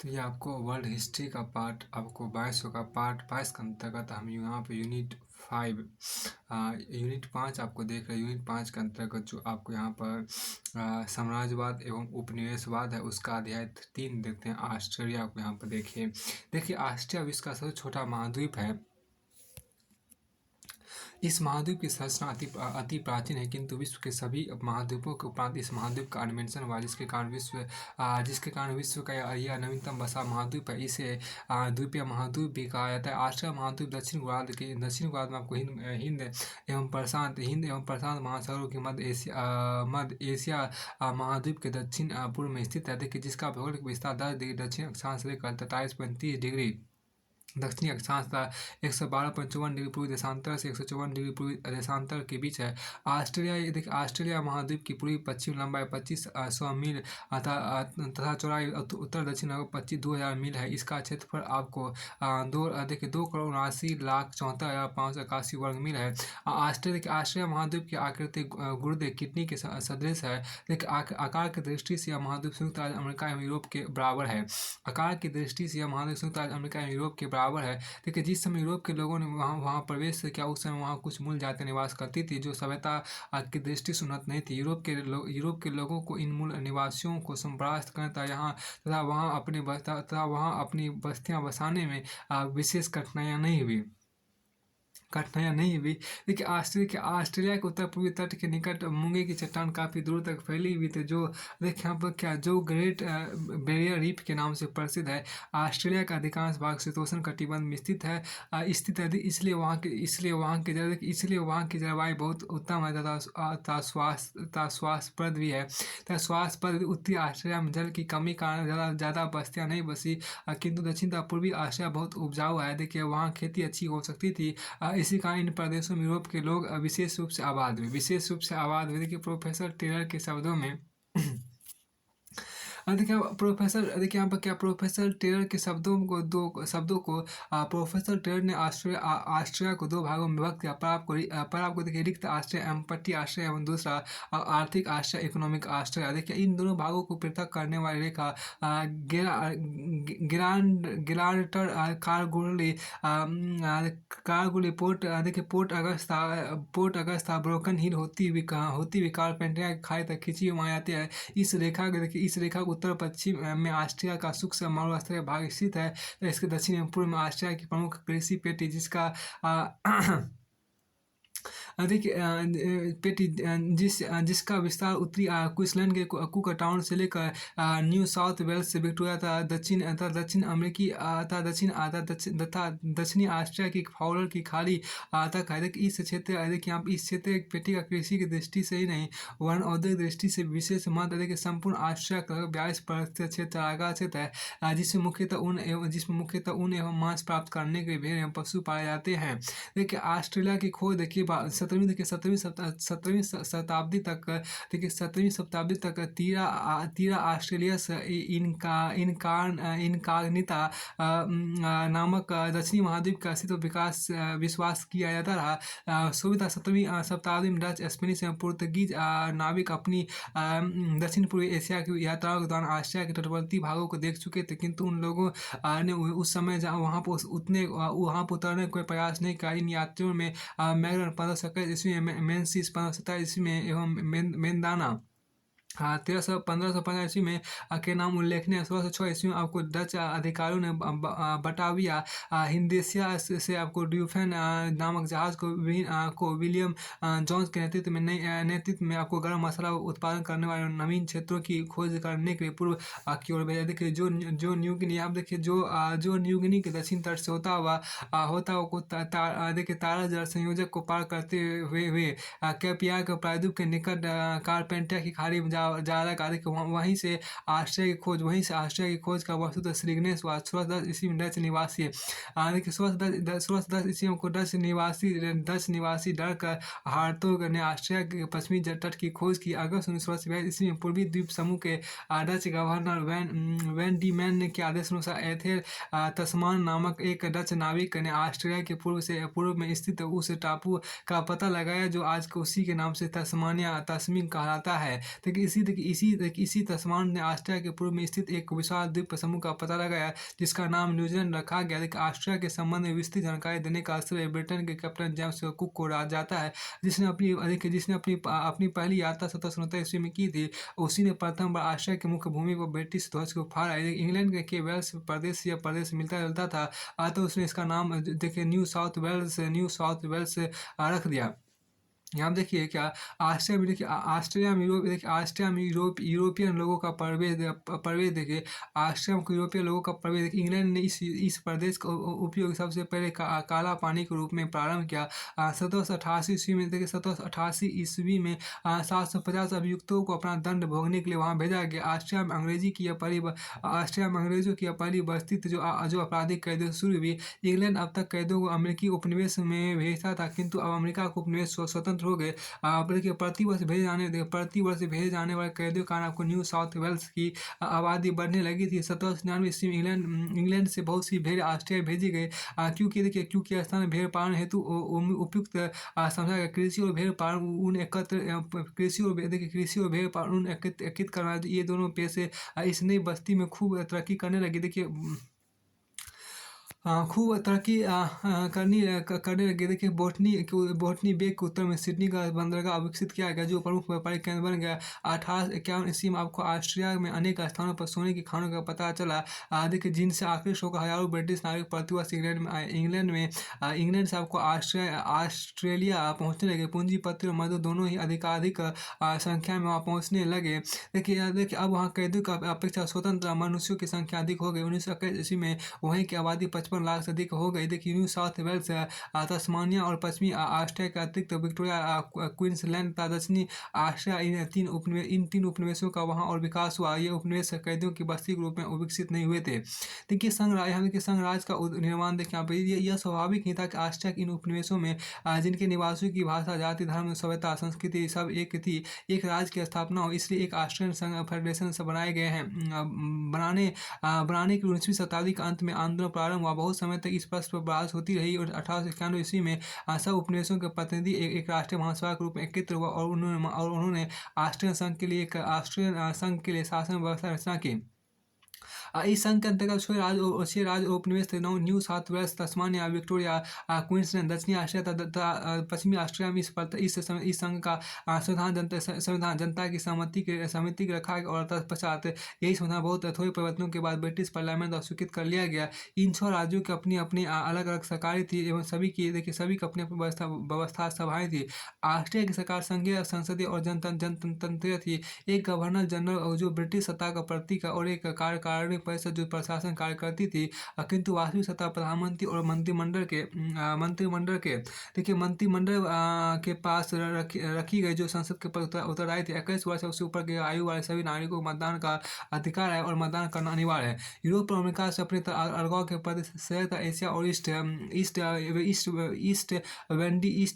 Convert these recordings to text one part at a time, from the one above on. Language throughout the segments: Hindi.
तो ये आपको वर्ल्ड हिस्ट्री का पार्ट आपको 22 का पार्ट 22 के अंतर्गत हम यहाँ पे यूनिट 5 यूनिट 5 आपको देख रहे हैं। यूनिट 5 के अंतर्गत जो आपको यहाँ पर साम्राज्यवाद एवं उपनिवेशवाद है उसका अध्याय 3 देखते हैं। ऑस्ट्रेलिया को यहाँ पर देखिए ऑस्ट्रेलिया विश्व का सबसे छोटा महाद्वीप है। इस महाद्वीप की संरचना अति प्राचीन है, किंतु विश्व के सभी महाद्वीपों के उपरांत इस महाद्वीप का अन्वेषण हुआ, जिसके कारण विश्व का यह नवीनतम बसा महाद्वीप है। इसे द्वीपीय महाद्वीप भी कहा जाता है। ऑस्ट्रेलिया महाद्वीप दक्षिण गोलार्ध में आपको हिंद एवं प्रशांत महासागरों के मध्य एशिया महाद्वीप के दक्षिण पूर्व में स्थित है। देखिए जिसका भौगोलिक विस्तार 10 डिग्री दक्षिण अक्षांश से लेकर 43.30 डिग्री दक्षिणी अक्षांश का 112.54 डिग्री पूर्वी देशांतर से 154 डिग्री पूर्वी देशांतर के बीच है। ऑस्ट्रेलिया महाद्वीप की पूर्वी पश्चिम लंबाई 2500 मील तथा चौड़ाई उत्तर दक्षिण 2000 मील है। इसका क्षेत्रफल आपको 2,79,74,581 वर्ग मील है। ऑस्ट्रेलिया महाद्वीप की आकृति गुर्दे किडनी के सदृश है। देखिए आकार की दृष्टि से यह महाद्वीप संयुक्त राज्य अमेरिका एवं यूरोप के बराबर है। आकार की दृष्टि से यह महाद्वीप संयुक्त राज्य अमेरिका एवं यूरोप के बराबर है। देखिए जिस समय यूरोप के लोगों ने वहाँ प्रवेश किया उस समय वहाँ कुछ मूल जातियाँ निवास करती थी जो सभ्यता की दृष्टि से उन्नत नहीं थी। यूरोप के लोगों को इन मूल निवासियों को परास्त करने तथा वहाँ अपनी बस्तियाँ बसाने में विशेष कठिनाइयाँ नहीं हुई। देखिए ऑस्ट्रेलिया के उत्तर पूर्वी तट के निकट मूंगे की चट्टान काफ़ी दूर तक फैली हुई थी, जो देखिए यहाँ पर जो ग्रेट बैरियर रीफ के नाम से प्रसिद्ध है। ऑस्ट्रेलिया का अधिकांश भाग शीतोष्ण कटिबंध में स्थित है। इसलिए वहाँ की जलवायु बहुत उत्तम है तथा स्वास्थ्यप्रद भी है। उत्तरी ऑस्ट्रेलिया में जल की कमी कारण ज़्यादा बस्तियाँ नहीं बसी, किंतु दक्षिण तथा पूर्वी ऑस्ट्रेलिया बहुत उपजाऊ है। देखिए वहाँ खेती अच्छी हो सकती थी। इसी कारण इन प्रदेशों में यूरोप के लोग विशेष रूप से आबाद हुए। देखिए प्रोफेसर टेलर के शब्दों में देखिए यहाँ पर क्या प्रोफेसर टेलर के शब्दों को प्रोफेसर टेलर ने ऑस्ट्रेलिया को दो भागों में विभक्त किया। पर आपको देखिए रिक्त ऑस्ट्रेलिया एवं पट्टी ऑस्ट्रेलिया एवं दूसरा आर्थिक ऑस्ट्रेलिया इकोनॉमिक ऑस्ट्रेलिया। देखिए इन दोनों भागों को पृथक करने वाली रेखा गिब्राल्टर कारगुली पोर्ट अगस्ता ब्रोकन हिल होती हुई कारपेंटिया की खाई तक खींची हुई मानी जाती है। इस रेखा को उत्तर पश्चिम में ऑस्ट्रेलिया का शुष्क मरुस्थलीय भाग स्थित है। तो इसके दक्षिण एवं पूर्व में ऑस्ट्रेलिया की प्रमुख कृषि पेटी जिसका जिसका विस्तार उत्तरी क्वींसलैंड के कुक टाउन से लेकर न्यू साउथ वेल्स से विक्टोरिया तथा दक्षिणी ऑस्ट्रेलिया की फाउलर की खाड़ी तक है। इस क्षेत्र पेटी का कृषि की दृष्टि से ही नहीं वरन औद्योगिक दृष्टि से विशेष महत्व है। संपूर्ण ऑस्ट्रेलिया का 42% क्षेत्र आगाह क्षेत्र है, जिसमें मुख्यतः ऊन एवं मांस प्राप्त करने के लिए भेड़ एवं पशु पाए जाते हैं। देखिए ऑस्ट्रेलिया की खोज देखिए 17वीं शताब्दी तक तीरा ऑस्ट्रेलियस इनकॉग्निटा नामक दक्षिणी महाद्वीप का अस्तित्व विश्वास किया जाता रहा। 17वीं शताब्दी में डच, स्पेनिश एवं पुर्तगीज नाविक अपनी दक्षिण पूर्वी एशिया की यात्राओं के दौरान ऑस्ट्रेलिया के तटवर्ती भागों को देख चुके थे, किंतु उन लोगों ने उस समय वहाँ पर उतरने का कोई प्रयास नहीं किया। इन यात्रियों में मैगरन 1521 ईस्वी में, मेंसिस 1527 ईस्वी में एवं मेंदाना 1550 ईस्वी में के नाम उल्लेखनीय। 1606 ईस्वी में आपको डच अधिकारियों ने बटाविया हिंदेशिया से आपको ड्यूफेन नामक जहाज को विलियम जोन्स के नेतृत्व में आपको गर्म मसाला उत्पादन करने वाले नवीन क्षेत्रों की खोज करने के लिए पूर्व की ओर भेजा। देखिए जो न्यूगिनी आप देखिए जो न्यूगिनी के दक्षिण तट से होता हुआ देखिए तारा जल संयोजक को पार करते हुए कैपिया के प्रायद्वीप के निकट कारपेंटिया की खाड़ी में जा रहा। वहीं से ऑस्ट्रेलिया की खोज का वस्तुतः श्रीगणेश हुआ। 1610 ईस्वी में डच निवासी देखिए 1610 ईस्वी को डच निवासी डर्क हार्टोग ने ऑस्ट्रेलिया के पश्चिमी तट की खोज की। अगस्त 1922 ईस्वी में पूर्वी द्वीप समूह के Dutch governor Van Diemen के आदेशानुसार एथेर तस्मान नामक एक डच नाविक ने ऑस्ट्रेलिया के पूर्व में स्थित उस टापू का पता लगाया जो आज को उसी के नाम से तस्मीन कहलाता है। देखिए इसी तस्मान ने ऑस्ट्रिया के पूर्व में स्थित एक विशाल द्वीप समूह का पता लगाया, जिसका नाम न्यूजीलैंड रखा गया। देखिए, ऑस्ट्रिया के संबंध में विस्तृत जानकारी देने का श्रेय ब्रिटेन के कैप्टन जेम्स कुक को जाता है, जिसने अपनी पहली यात्रा 1769 ईस्वी में की थी। उसी ने प्रथम बार ऑस्ट्रिया की मुख्य भूमि पर ब्रिटिश ध्वज को फहराया। इंग्लैंड के वेल्स प्रदेश या प्रदेश मिलता जुलता था, तो उसने इसका नाम देखिए न्यू साउथ वेल्स रख दिया। यहाँ देखिए क्या ऑस्ट्रिया में यूरोपियन लोगों का प्रवेश देखिए। ऑस्ट्रिया में यूरोपियन लोगों का प्रवेश देखिए। इंग्लैंड ने इस प्रदेश का उपयोग सबसे पहले काला पानी के रूप में प्रारंभ किया। 1788 ईस्वी में देखिए 1788 ईस्वी में 750 अभियुक्तों को अपना दंड भोगने के लिए वहाँ भेजा गया। ऑस्ट्रिया में अंग्रेजों की यह पहली बस्ती थी जो आपराधिक कैदियों से शुरू हुई। इंग्लैंड अब तक कैदियों को अमेरिकी उपनिवेश में भेजता था, किंतु अब अमेरिका को उपनिवेश स्वतंत्र हो गए। देखिए प्रति वर्ष भेजे जाने वाले कैदियों के कारण आपको न्यू साउथ वेल्स की आबादी बढ़ने लगी थी। 1799 ईस्वी में इंग्लैंड से बहुत सी भेड़ ऑस्ट्रिया भेजी गई, क्योंकि स्थान भेड़ पालन हेतु उपयुक्त समझा गया। कृषि और भेड़ पालन ऊन एकत्रित करना, ये दोनों पेशे इस नई बस्ती में खूब तरक्की करने लगी। देखिए खूब तरक्की करने लगे। देखिए बोटनी बे के उत्तर में सिडनी का बंदरगाह विकसित किया गया, जो प्रमुख व्यापारिक केंद्र बन गया। 1851 ईस्वी में आपको ऑस्ट्रिया में अनेक स्थानों पर सोने की खानों का पता चला। देखिए जिनसे आकृष्ट होकर हजारों ब्रिटिश नागरिक प्रतिवर्ष इंग्लैंड में आए। इंग्लैंड से आपको ऑस्ट्रेलिया पहुंचने लगे। पूंजीपति और मजदूर दोनों ही अधिकाधिक संख्या में वहाँ पहुंचने लगे। देखिए अब वहाँ कैदियों की अपेक्षा स्वतंत्र मनुष्यों की संख्या अधिक हो गई। 1921 ईस्वी में वहीं की आबादी 55 लाख से अधिक हो गई। देखिए न्यू साउथ वेल्स, तस्मानिया और पश्चिमी ऑस्ट्रिया के अतिरिक्त विक्टोरिया, क्वींसलैंड तथा दक्षिणी ऑस्ट्रिया, इन तीन उपनिवेशों का वहाँ और विकास हुआ। ये उपनिवेश कैदियों की बस्ती के रूप में विकसित नहीं हुए थे। देखिए संघराज का निर्माण देखिए यहाँ पे यह स्वाभाविक ही था कि ऑस्ट्रिया के इन उपनिवेशों में जिनके निवासियों की भाषा, जाति, धर्म, सभ्यता, संस्कृति सब एक थी, एक राज्य की स्थापना हो। इसलिए एक ऑस्ट्रियन संघ फेडरेशन से बनाए गए हैं। बनाने की 19वीं शताब्दी के अंत में आंदोलन प्रारंभ हुआ। बहुत समय तक इस प्रश्न पर बहस होती रही और 1891 ईस्वी में सब उपनिवेशों के प्रतिनिधि एक राष्ट्रीय महासभा के रूप में एकत्र हुआ और उन्होंने ऑस्ट्रियन संघ के लिए शासन व्यवस्था रचना की। इस संघ के अंतर्गत 6 राज्य और उपनिवेश थे। New South Wales, Tasmania, Victoria, Queensland, दक्षिणी ऑस्ट्रिया तथा पश्चिमी ऑस्ट्रिया में इस संघ का संविधान जनता की समिति के रखा गया और तत्पश्चात यही संविधान बहुत थोड़े परिवर्तनों के बाद ब्रिटिश पार्लियामेंट द्वारा स्वीकृत कर लिया गया। इन 6 राज्यों की अपनी अपनी अलग अलग सरकारें थी एवं सभी की अपनी अपनी व्यवस्था सभाएं थी। ऑस्ट्रिया की सरकार संघीय, संसदीय और जनतंत्रीय थी। एक गवर्नर जनरल जो ब्रिटिश सत्ता का प्रतीक है और एक कार्यकारिणी परिषद जो प्रशासन कार्य करती थी, किंतु वास्तविक सत्ता प्रधानमंत्री और मंत्रिमंडल के पास रखी गई, जो संसद के पर उत्तरदायी थी। 21 वर्ष से ऊपर की आयु वाले सभी नागरिकों को मतदान का अधिकार है और मतदान करना अनिवार्य है। यूरोप और अमेरिका से अपने अलगाव के प्रति संयुक्त एशिया और ईस्ट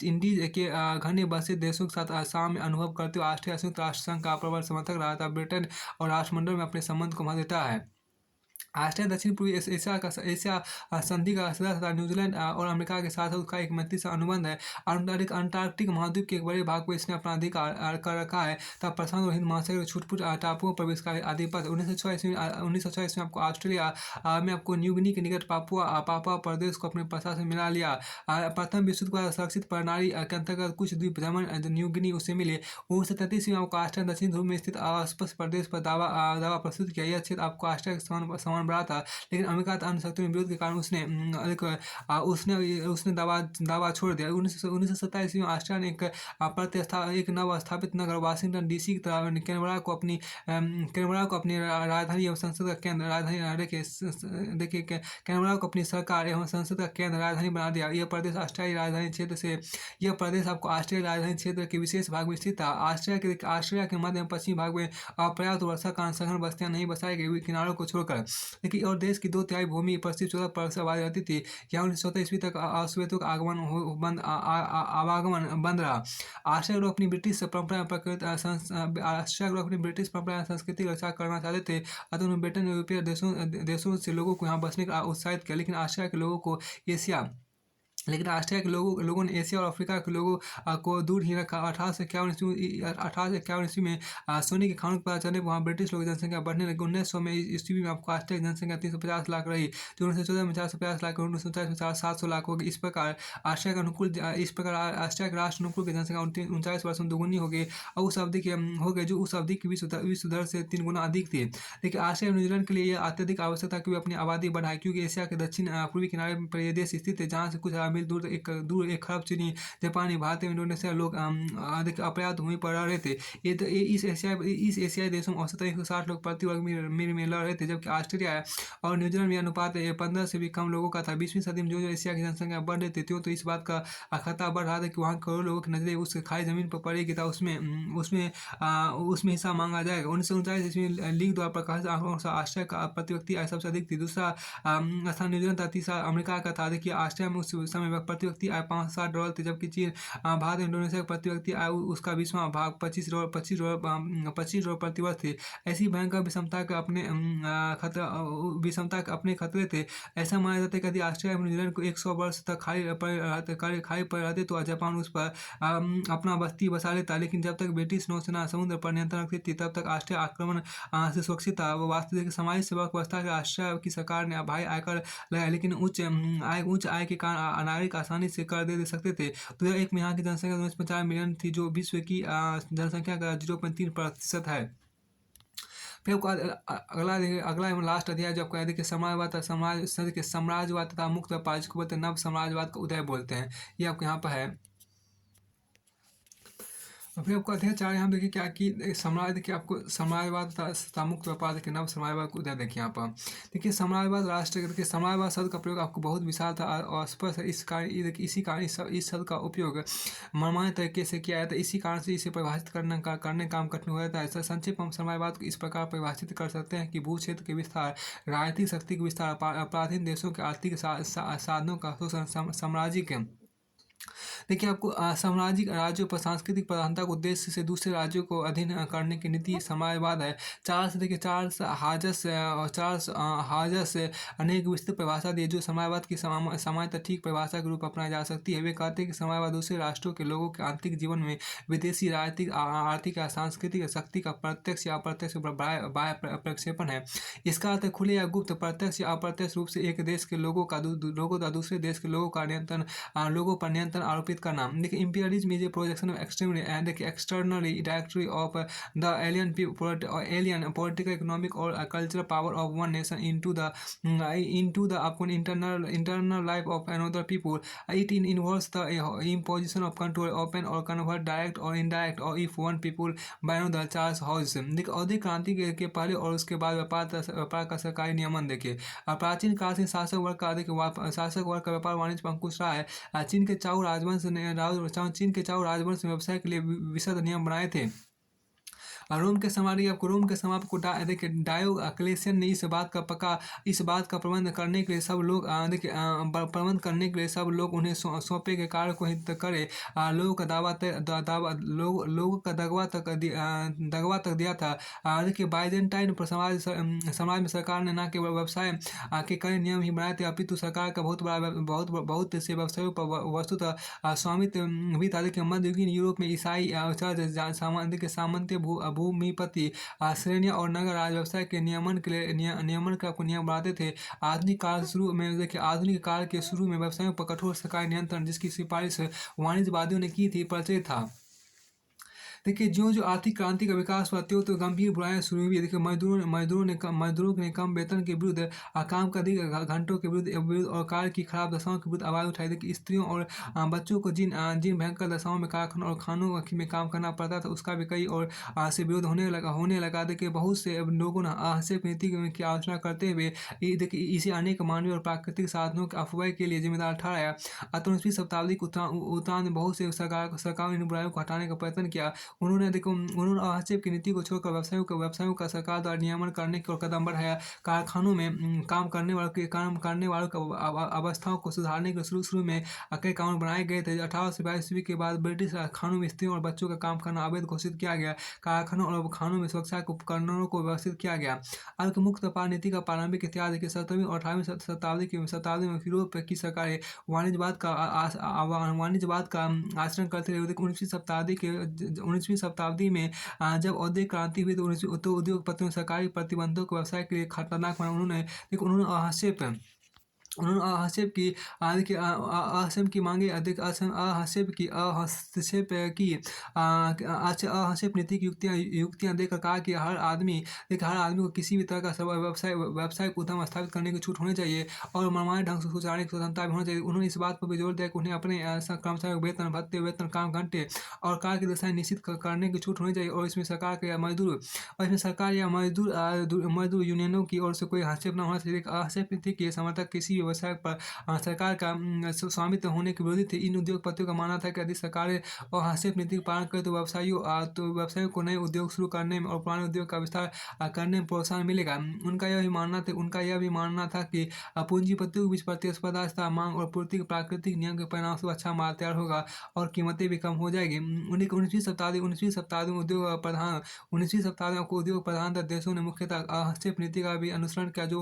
इंडीज के घने बसे देशों के साथ साम्य अनुभव करते हुए ऑस्ट्रिया संयुक्त राष्ट्र संघ का प्रबल समर्थक रहा था। ब्रिटेन और राष्ट्रमंडल में अपने संबंध को महत्व देता है। ऑस्ट्रिया दक्षिण पूर्वी एशिया संधि का सदस्य था। न्यूजीलैंड और अमेरिका के साथ उसका एक मैत्री से अनुबंध है। अंटार्कटिक महाद्वीप के एक बड़े भाग को इसने अपना अधिकार कर रखा है तथा प्रशांत और हिंद महासागर के छुटपुट टापुओं पर इसका आधिपत्य। 1906 ईस्वी में आपको ऑस्ट्रेलिया में आपको न्यू गिनी के निकट पापुआ प्रदेश को अपने प्रशासन से मिला लिया। प्रथम विश्व युद्ध संरक्षित प्रणाली के अंतर्गत कुछ द्वीप जर्मन न्यू गिनी उसे मिले। 1933 में आपको ऑस्ट्रिया दक्षिण ध्रुव में स्थित अस्पष्ट प्रदेश पर दावा प्रस्तुत किया। यह क्षेत्र आपको ऑस्ट्रिया के समान बड़ा था, लेकिन अमेरिका अन्य शक्तियों में विरोध के कारण उसने दावा छोड़ दिया। 1927 में ऑस्ट्रिया ने एक नव स्थापित नगर वाशिंगटन डीसी की तरह कैनबरा को अपनी राजधानी एवं संसद का केंद्र कैनबरा को अपनी सरकार एवं संसद का केंद्र राजधानी बना दिया। यह प्रदेश ऑस्ट्रियाई राजधानी क्षेत्र के विशेष भाग में स्थित था। ऑस्ट्रिया के मध्य एवं पश्चिमी भाग में अपर्याप्त वर्षा कारण सघन बस्तियां नहीं बसाई गई किनारों को छोड़कर। लेकिन और देश की 2/3 भूमि पश्चिम 14% से आबादी रहती थी। यहाँ 1914 ईस्वी तक अश्वेतों का आवागमन बंद रहा। ऑस्ट्रिया लोग अपनी ब्रिटिश परंपरा संस्कृति की रक्षा करना चाहते थे, अतः उन्होंने ब्रिटेन यूरोपीय देशों से लोगों को यहाँ बसने का उत्साहित किया। लेकिन ऑस्ट्रिया के लोगों को एशिया लेकिन ऑस्ट्रिया के लोगों ने एशिया और अफ्रीका के लोगों को दूर ही रखा। 1851 ईस्वी में सोने की खानों का पता चलने पर वहाँ ब्रिटिश लोगों की जनसंख्या बढ़ने लगी। 1900 में ईस्वी में आपको ऑस्ट्रिया की जनसंख्या 350 लाख रही, जो 1914 में 450 लाख और 1939 में 700 लाख हो गई। इस प्रकार ऑस्ट्रिया के राष्ट्र अनुकूल की जनसंख्या 39 वर्ष में दोगुनी हो गई, और हो गई जो उस अवधि की विश्व दर से 3 गुना अधिक थी। लेकिन ऑस्ट्रिया और न्यूजीलैंड के लिए यह अत्यधिक आवश्यक था कि वे अपनी आबादी बढ़ाए, क्योंकि एशिया के दक्षिण पूर्वी किनारे पर यह देश स्थित है, जहाँ से कुछ मील दूर एक खरब चीनी, जापानी, भारतीय, इंडोनेशिया लोग देखिए अपर्याप्त भूमि पर रह रहे थे। इस एशियाई देशों में औसतन 160 लोग प्रति वर्ग मील में रह रहे थे, जबकि ऑस्ट्रेलिया और न्यूजीलैंड में अनुपात 15 से भी कम लोगों का था। 20वीं सदी में जो एशिया की जनसंख्या बढ़ रही थी, त्यों तो इस बात का खतरा बढ़ रहा था कि वहाँ करोड़ों लोगों की नजरें उस खाली जमीन पर पड़ेगी था, उसमें हिस्सा मांगा जाएगा। 1939 ईस्वी में लीग द्वारा प्रकाशित आंकड़ों के अनुसार ऑस्ट्रिया का प्रति व्यक्ति आय सबसे अधिक थी। दूसरा स्थान न्यूजीलैंड था, तीसरा अमेरिका का था। देखिए ऑस्ट्रिया में उस समय प्रति व्यक्ति आय $560 थी, जबकि चीन, भारत, इंडोनेशिया का प्रति व्यक्ति आय उसका 20वां भाग $25 प्रति वर्ष थे। ऐसी भयंकर विषमता के अपने खतरे थे। ऐसा माना जाता है कि यदि ऑस्ट्रेलिया और न्यूजीलैंड को 100 वर्ष तक खाली पड़े रहते तो जापान उस पर अपना बस्ती बसा लेता। लेकिन जब तक ब्रिटिश नौसेना समुद्र पर नियंत्रण रखती थी, तब तक ऑस्ट्रिया आक्रमण से सुरक्षित था। वास्तविक सामाजिक सेवा व्यवस्था के ऑस्ट्रिया की सरकार ने भारी आयकर लगाया, लेकिन उच्च आय के कारण नागरिक आसानी से कर दे सकते थे। 2001 में यहाँ की जनसंख्या 250 मिलियन थी, जो विश्व की जनसंख्या का 0.3% है। फिर आपको अगला एवं लास्ट अध्याय जो आपको देखिए साम्राज्यवाद तथा मुक्त व्यापार, जिसको बोलते हैं नव साम्राज्यवाद का उदय बोलते हैं, ये आपको यहाँ पर है। और फिर आपको अध्याय 4 यहाँ देखिए क्या कि साम्राज्य, देखिए आपको साम्राज्यवाद तथा मुक्त व्यापार, देखिए नव साम्राज्यवाद को उदय देखिए यहाँ पर। देखिए साम्राज्यवाद राष्ट्र, देखिए साम्राज्यवाद शब्द का प्रयोग आपको बहुत विशाल था और स्पष्ट है। इसी कारण इस शब्द का उपयोग मनमाने तरीके से किया जाता है। इसी कारण से इसे परिभाषित करने काम कठिन हो जाता है। संक्षिप्त हम साम्राज्यवाद को इस प्रकार परिभाषित कर सकते हैं कि भू क्षेत्र के विस्तार, राजनीतिक शक्ति के विस्तार, पराधीन देशों के आर्थिक साधनों का शोषण, साम्राज्य देखिए आपको सामाजिक राज्यों पर सांस्कृतिक प्रधानता के उद्देश्य से दूसरे राज्यों को अधीन करने की नीति साम्राज्यवाद है। चार्ल्स हाजस अनेक विस्तृत परिभाषा दी, जो साम्राज्यवाद की सामान्यतः ठीक परिभाषा के रूप अपनाई जा सकती है। वे कहते हैं कि साम्राज्यवाद दूसरे राष्ट्रों के लोगों के आंतरिक जीवन में विदेशी राजनीतिक, आर्थिक या सांस्कृतिक शक्ति का प्रत्यक्ष या अप्रत्यक्ष बाह्य प्रक्षेपण है। इसका अर्थ खुले या गुप्त, प्रत्यक्ष या अप्रत्यक्ष रूप से एक देश के लोगों का दूसरे देश के लोगों पर नियंत्रण आरोपित करना। देखिए imperialism is a projection of externally directory of the alien political, economic और cultural power of one nation into the upon internal life of another people. It involves the imposition of control, open or convert, direct or indirect, or if one people by another। Charles house. देखिए औद्योगिक क्रांति के पहले और उसके बाद व्यापार का सरकारी नियमन। देखिए प्राचीन काल से शासक वर्ग का व्यापार वाणिज्य पर अंकुश रहा है। चीन के चाउ राजवंश ने व्यवसाय के लिए विशद नियम बनाए थे। रोम के समाप्त को देखिए डायोक्लेशियन ने इस बात का प्रबंध करने के लिए सब लोग उन्हें सौंपे के कार्य को हित करे, लोगों का दगवा तक दिया था। देखिए बाइजेंटाइन समाज में सरकार ने न केवल व्यवसाय के कई नियम ही बनाए थे, अपितु सरकार का बहुत से व्यवसायों पर वस्तुतः स्वामित्व भी था। देखिए मध्ययुगीन यूरोप में ईसाई चर्च सामंत्य भूमिपति श्रेणियां और नगर राज व्यवसाय के नियमन का नियम बनाते थे। आधुनिक काल के शुरू में व्यवसायों पर कठोर सरकारी नियंत्रण, जिसकी सिफारिश वाणिज्यवादियों ने की थी, प्रचलित था। देखिए जो आर्थिक क्रांति का विकास हुआ, तो गंभीर बुराइयां शुरू हुई। देखिए मजदूरों ने कम वेतन के विरुद्ध, काम का अधिक घंटों के विरुद्ध और कार्य की खराब दशाओं के विरुद्ध आवाज उठाई। देखिए स्त्रियों और बच्चों को जिन भयंकर दशाओं में कारखानों और खानों में काम करना पड़ता था, उसका भी कई और से विरोध होने लगा। देखिए बहुत से लोगों ने हस्तक्षेप नीति की आलोचना करते हुए देखिए इसे अनेक मानवीय और प्राकृतिक साधनों के अपव्यय के लिए जिम्मेदार ठहराया। 19वीं शताब्दी के उत्तरार्ध में बहुत से सरकारों ने इन बुराइयों को हटाने का प्रयत्न किया। उन्होंने देखो उन्होंने हस्तक्षेप की नीति को छोड़कर व्यवसायों का सरकार द्वारा नियमन करने की ओर कदम बढ़ाया। कारखानों में काम करने वालों की अवस्थाओं को सुधारने के शुरू में कई कानून बनाए गए थे। 1822 ईस्वी के बाद ब्रिटिश कारखानों में स्त्रियों और बच्चों का काम करना अवैध घोषित किया गया। कारखानों और खानों में सुरक्षा के उपकरणों को व्यवस्थित किया गया। अल्प मुक्त व्यापार नीति का प्रारंभिक इतिहास देखिए 17वीं और 18वीं शताब्दी में यूरोप की सरकारें वाणिज्यवाद का आचरण करते रहे। 19वीं शताब्दी में जब औद्योगिक क्रांति हुई तो उद्योगपतियों ने सरकारी प्रतिबंधों को व्यवसाय के लिए खतरनाक बनाया। उन्होंने हस्तक्षेप की देखिए हस्तक्षेप की मांगे अधिक हस्तक्षेप नीति की युक्तियां देकर कहा कि हर आदमी को किसी भी तरह का व्यावसायिक उद्यम स्थापित करने की छूट होनी चाहिए और मनमाने ढंग से सुचारने की स्वतंत्रता भी होनी चाहिए। उन्होंने इस बात पर भी जोर दिया कि उन्हें अपने कर्मचारियों को वेतन भत्ते, वेतन, काम घंटे और कार्य की दशाएं निश्चित करने की छूट होनी चाहिए और इसमें मजदूर यूनियनों की ओर से कोई हस्तक्षेप न होना चाहिए। हस्तक्षेप नीति के समर्थक किसी व्यवसाय पर सरकार का स्वामित्व होने के विरोधी थे। इन उद्योगपतियों का मानना था कि यदि सरकारें और हस्तक्षेप नीति का पालन करें तो व्यवसायियों को नए उद्योग शुरू करने में और पुराने उद्योग का विस्तार करने में प्रोत्साहन मिलेगा। उनका यह भी मानना था कि पूंजीपतियों के बीच प्रतिस्पर्धा तथा मांग और पूर्ति के प्राकृतिक नियम के परिणाम से अच्छा माल तैयार होगा और कीमतें भी कम हो जाएगी। 19वीं शताब्दी में उद्योग प्रधान देशों ने मुख्यतः हस्तक्षेप नीति का भी अनुसरण किया। जो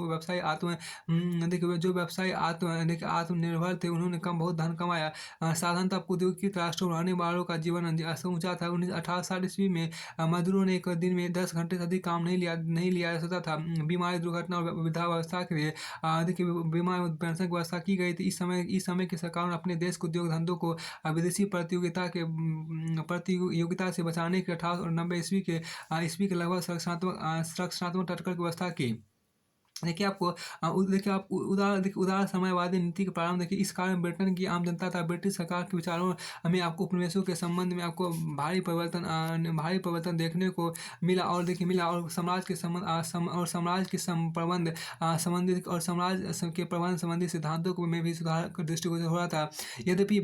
व्यवसाय आत्मनिर्भर थे उन्होंने बहुत धन कमाया। साधारणतः औद्योगिक राष्ट्रों में रहने वालों का जीवन ऊंचा था। 1860 ईस्वी में मजदूरों ने एक दिन में 10 घंटे से अधिक काम नहीं लिया जा सकता था। बीमारी, दुर्घटना और वृद्धावस्था के लिए देखिए बीमा पेंशन की व्यवस्था की गई थी। इस समय की सरकार ने अपने देश के उद्योग धंधों को विदेशी प्रतियोगिता से बचाने के 1890 ईस्वी के लगभग संरक्षणात्मक टक्कर की व्यवस्था की। देखिए आप उदार समाजवादी नीति के प्रारंभ देखिए इस कारण ब्रिटेन की आम जनता तथा ब्रिटिश सरकार के विचारों में आपको उपनिवेशों के संबंध में आपको भारी परिवर्तन देखने को मिला और समाज के प्रबंध संबंधी सिद्धांतों को में भी सुधार का दृष्टिगोचर हो रहा था। यद्यपि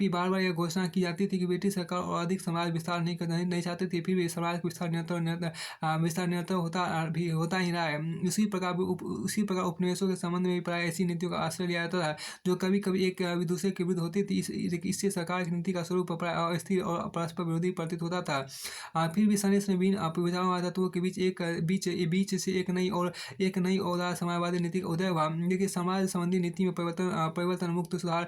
बार बार यह घोषणा की जाती थी कि ब्रिटिश सरकार और अधिक समाज विस्तार नहीं चाहती थी, फिर भी समाज का विस्तार निरंतर होता ही रहा है। उसी प्रकार उपनिवेशों के संबंध में भी प्राय ऐसी नीतियों का आश्रय लिया जाता था जो कभी कभी एक दूसरे के विरुद्ध होती थी। इससे सरकार की नीति का स्वरूप प्राय अस्थिर और परस्पर विरोधी प्रतीत होता था। फिर भी सनेश ने विचारवादी तत्वों के बीच से एक नई और उदार समाजवादी नीति का उदय हुआ। देखिए समाज संबंधी नीति में परिवर्तन मुक्त सुधार,